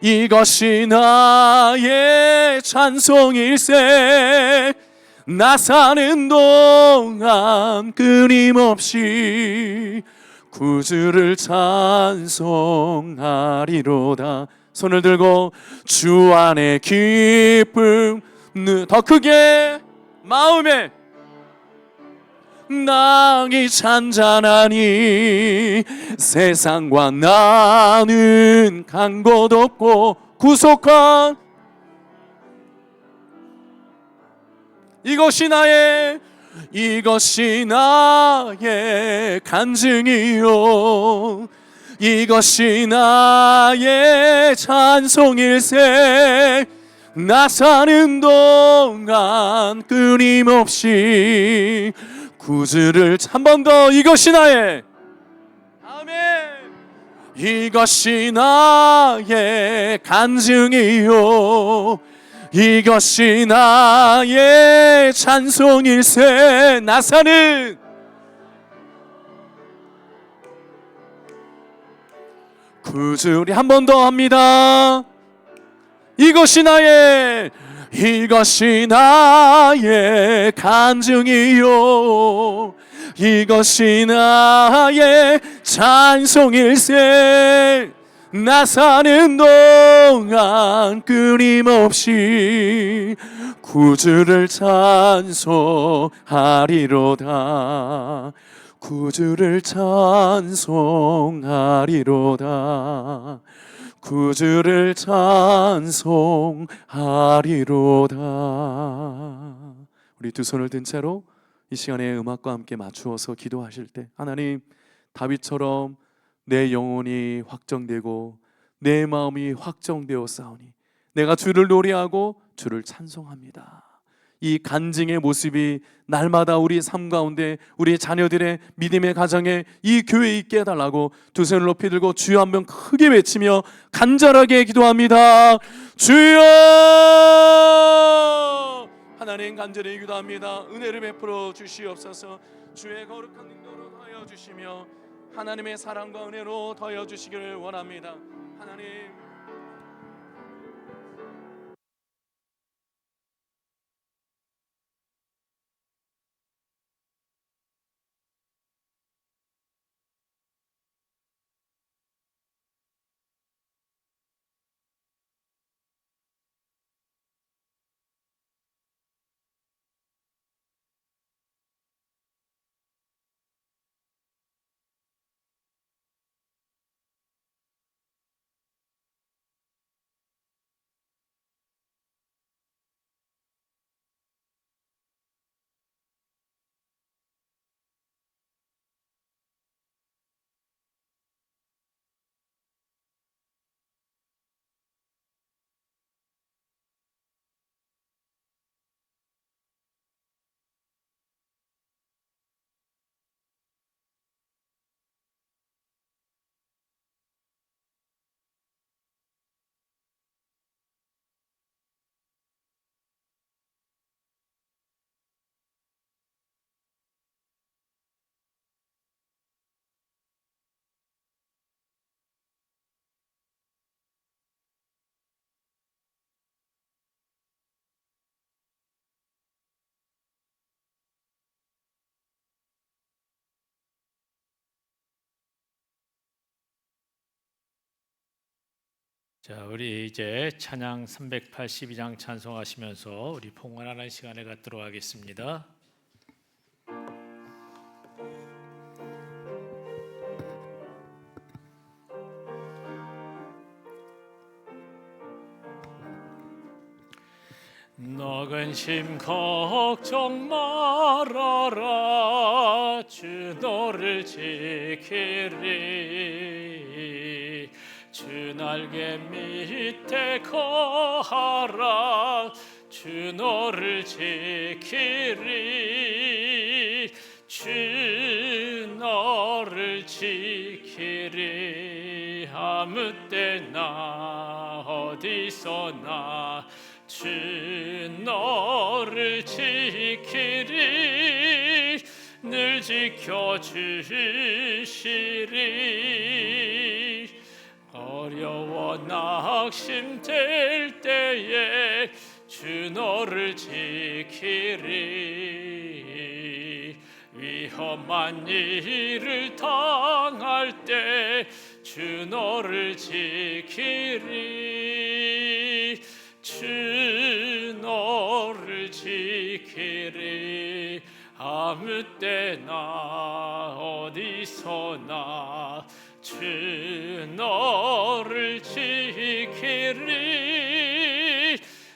이것이 나의 찬송일세. 나 사는 동안 끊임없이 구주를 찬송하리로다. 손을 들고 주 안의 기쁨 더 크게 마음에 낭이 잔잔하니 세상과 나는 간 곳 없고 구속한 이것이 나의 간증이요, 이것이 나의 찬송일세. 나 사는 동안 끊임없이 구주를 한 번 더 이것이 나의 아멘. 이것이 나의 간증이요, 이것이 나의 찬송일세. 나 사는 구주리 한 번 더 합니다. 이것이 나의 간증이요, 이것이 나의 찬송일세. 나 사는 동안 끊임없이 구주를 찬송하리로다. 구주를 찬송하리로다. 구주를 찬송하리로다. 우리 두 손을 든 채로 이 시간에 음악과 함께 맞추어서 기도하실 때, 하나님, 다윗처럼 내 영혼이 확정되고 내 마음이 확정되어 싸우니 내가 주를 노래하고 주를 찬송합니다. 이 간증의 모습이 날마다 우리 삶 가운데, 우리 자녀들의 믿음의 가정에, 이 교회에 있게 해달라고 두 손을 높이 들고 주여 한번 크게 외치며 간절하게 기도합니다. 주여! 하나님, 간절히 기도합니다. 은혜를 베풀어 주시옵소서. 주의 거룩한 능력으로 더하여 주시며 하나님의 사랑과 은혜로 더하여 주시기를 원합니다. 하나님, 자, 우리 이제 찬양 382장 찬송하시면서 우리 봉헌하는 시간에 갖도록 하겠습니다. 너 근심 걱정 말아라 주 너를 지키리 주 날개 밑에 거하라 주 너를 지키리 주 너를 지키리 아무 때나 어디서나 주 너를 지키리 늘 지켜주시리 어려워 낙심될 때에 주 너를 지키리 위험한 일을 당할 때 주 너를 지키리 주 너를 지키리 아무 때나 어디서나 주 너를 지키리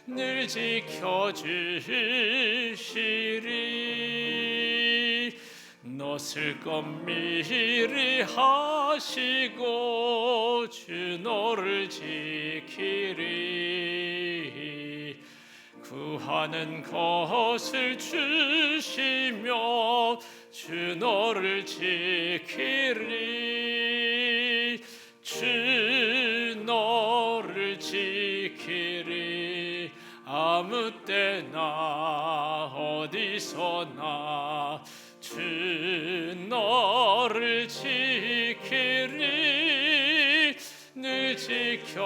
늘 지켜주시리 너 쓸 것 미리 하시고 주 너를 지키리 구하는 것을 주시며 주 너를 지키리 주 너를 지키리 아무 때나 어디서나 주 너를 지키리 늘 지켜주시리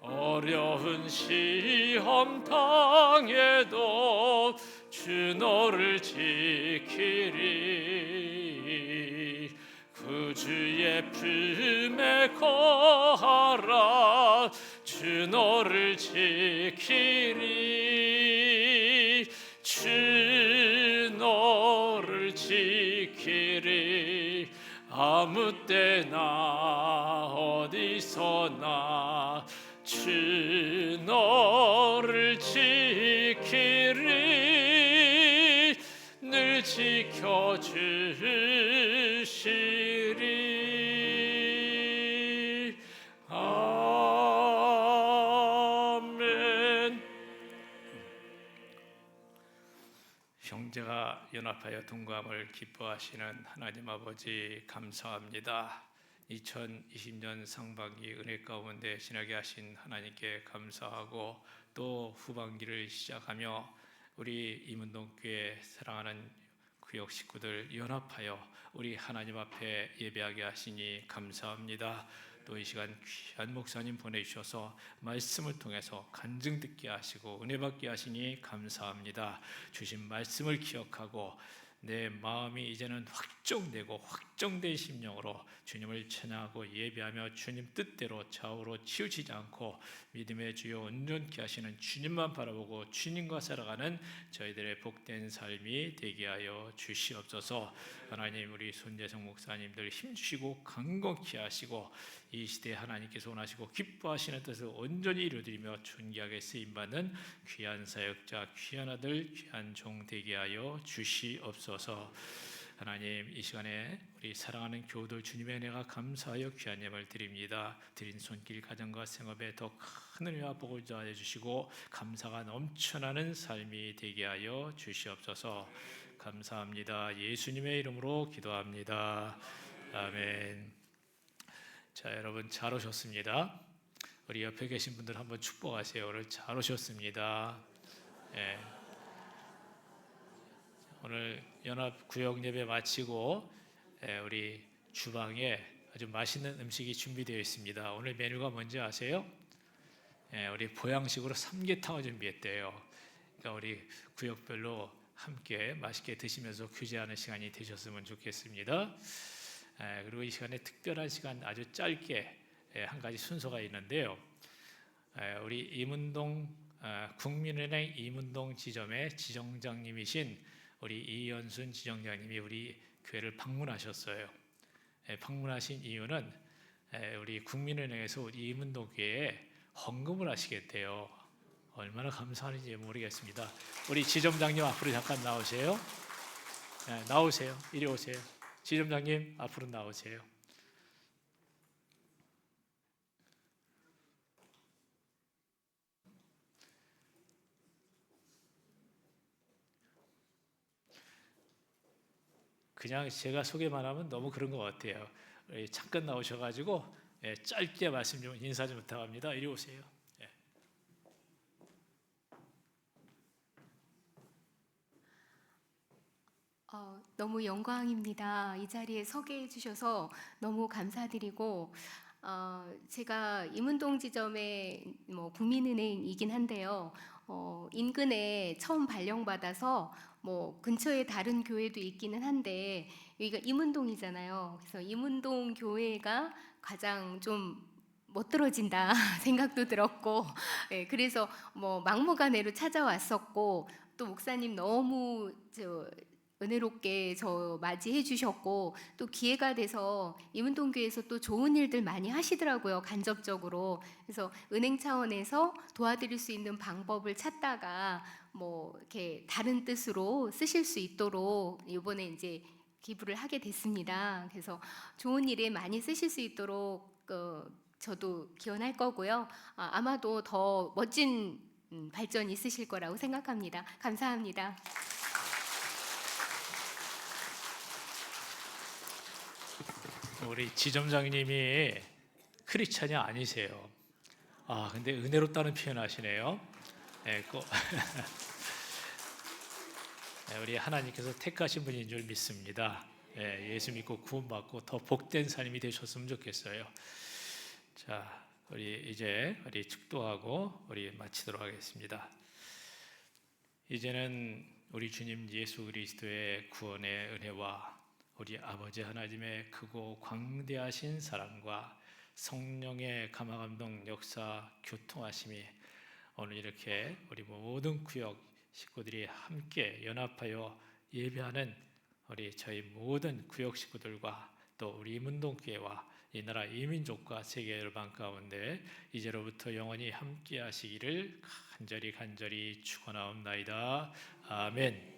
어려운 시험 당해도 주 너를 지키리 구주의 품에 거하라 주 너를 지키리 주 너를 지키리 아무 때나 어디서나 주 너를 지키리 늘 지켜주시리 아멘. 형제가 연합하여 동감을 기뻐하시는 하나님 아버지 감사합니다. 2020년 상반기 은혜 가운데 지나게 하신 하나님께 감사하고 또 후반기를 시작하며 우리 임은동교회 사랑하는 구역 식구들 연합하여 우리 하나님 앞에 예배하게 하시니 감사합니다. 또 이 시간 귀한 목사님 보내주셔서 말씀을 통해서 간증 듣게 하시고 은혜 받게 하시니 감사합니다. 주신 말씀을 기억하고 내 마음이 이제는 확정되고 확정된 심령으로 주님을 찬양하고 예배하며 주님 뜻대로 좌우로 치우치지 않고 믿음의 주요 온전케 하시는 주님만 바라보고 주님과 살아가는 저희들의 복된 삶이 되게 하여 주시옵소서. 하나님 우리 손재성 목사님들 힘주시고 강건케 하시고 이 시대에 하나님께서 원하시고 기뻐하시는 뜻을 온전히 이루어드리며 존귀하게 쓰임받는 귀한 사역자 귀한 아들 귀한 종 되게 하여 주시옵소서. 하나님 이 시간에 우리 사랑하는 교우들 주님의 은혜가 감사하여 귀한 예물 드립니다. 드린 손길 가정과 생업에 더 큰 은혜와 복을 더하여 주시고 감사가 넘쳐나는 삶이 되게 하여 주시옵소서. 감사합니다. 예수님의 이름으로 기도합니다. 아멘. 자, 여러분 잘 오셨습니다. 우리 옆에 계신 분들 한번 축복하세요. 오늘 잘 오셨습니다. 예. 오늘 연합 구역 예배 마치고 우리 주방에 아주 맛있는 음식이 준비되어 있습니다. 오늘 메뉴가 뭔지 아세요? 우리 보양식으로 삼계탕을 준비했대요. 그러니까 우리 구역별로 함께 맛있게 드시면서 교제하는 시간이 되셨으면 좋겠습니다. 그리고 이 시간에 특별한 시간 아주 짧게 한 가지 순서가 있는데요. 우리 임은동 국민은행 임은동 지점의 지점장님이신 우리 이연순 지점장님이 우리 교회를 방문하셨어요. 방문하신 이유는 우리 국민은행에서 우리 임은동 교회에 헌금을 하시겠대요. 얼마나 감사한지 모르겠습니다. 우리 지점장님 앞으로 잠깐 나오세요. 나오세요. 이리 오세요. 지점장님 앞으로 나오세요. 그냥 제가 소개만 하면 너무 그런 것 같아요. 잠깐 나오셔가지고 짧게 말씀 좀 인사 좀 부탁합니다. 이리 오세요. 너무 영광입니다. 이 자리에 서게 해주셔서 너무 감사드리고 제가 임은동 지점의 국민은행이긴 한데요. 인근에 처음 발령받아서 근처에 다른 교회도 있기는 한데 여기가 임은동이잖아요. 그래서 임은동 교회가 가장 좀 멋들어진다 생각도 들었고, 그래서 막무가내로 찾아왔었고, 또 목사님 너무 은혜롭게 저 맞이해 주셨고, 또 기회가 돼서 임은동교회에서 또 좋은 일들 많이 하시더라고요, 간접적으로. 그래서 은행 차원에서 도와드릴 수 있는 방법을 찾다가 이렇게 다른 뜻으로 쓰실 수 있도록 이번에 이제 기부를 하게 됐습니다. 그래서 좋은 일에 많이 쓰실 수 있도록 저도 기원할 거고요. 아마도 더 멋진 발전이 있으실 거라고 생각합니다. 감사합니다. 우리 지점장님이 크리스찬이 아니세요. 근데 은혜롭다는 표현 하시네요. 우리 하나님께서 택하신 분인 줄 믿습니다. 예수 믿고 구원받고 더 복된 삶이 되셨으면 좋겠어요. 자, 우리 축도하고 우리 마치도록 하겠습니다. 이제는 우리 주님 예수 그리스도의 구원의 은혜와 우리 아버지 하나님의 크고 광대하신 사랑과 성령의 감화감동 역사 교통하심이 오늘 이렇게 우리 모든 구역 식구들이 함께 연합하여 예배하는 우리 저희 모든 구역 식구들과 또 우리 임은동교회와 이 나라 이민족과 세계 열방 가운데 이제로부터 영원히 함께 하시기를 간절히 축원하옵나이다. 아멘.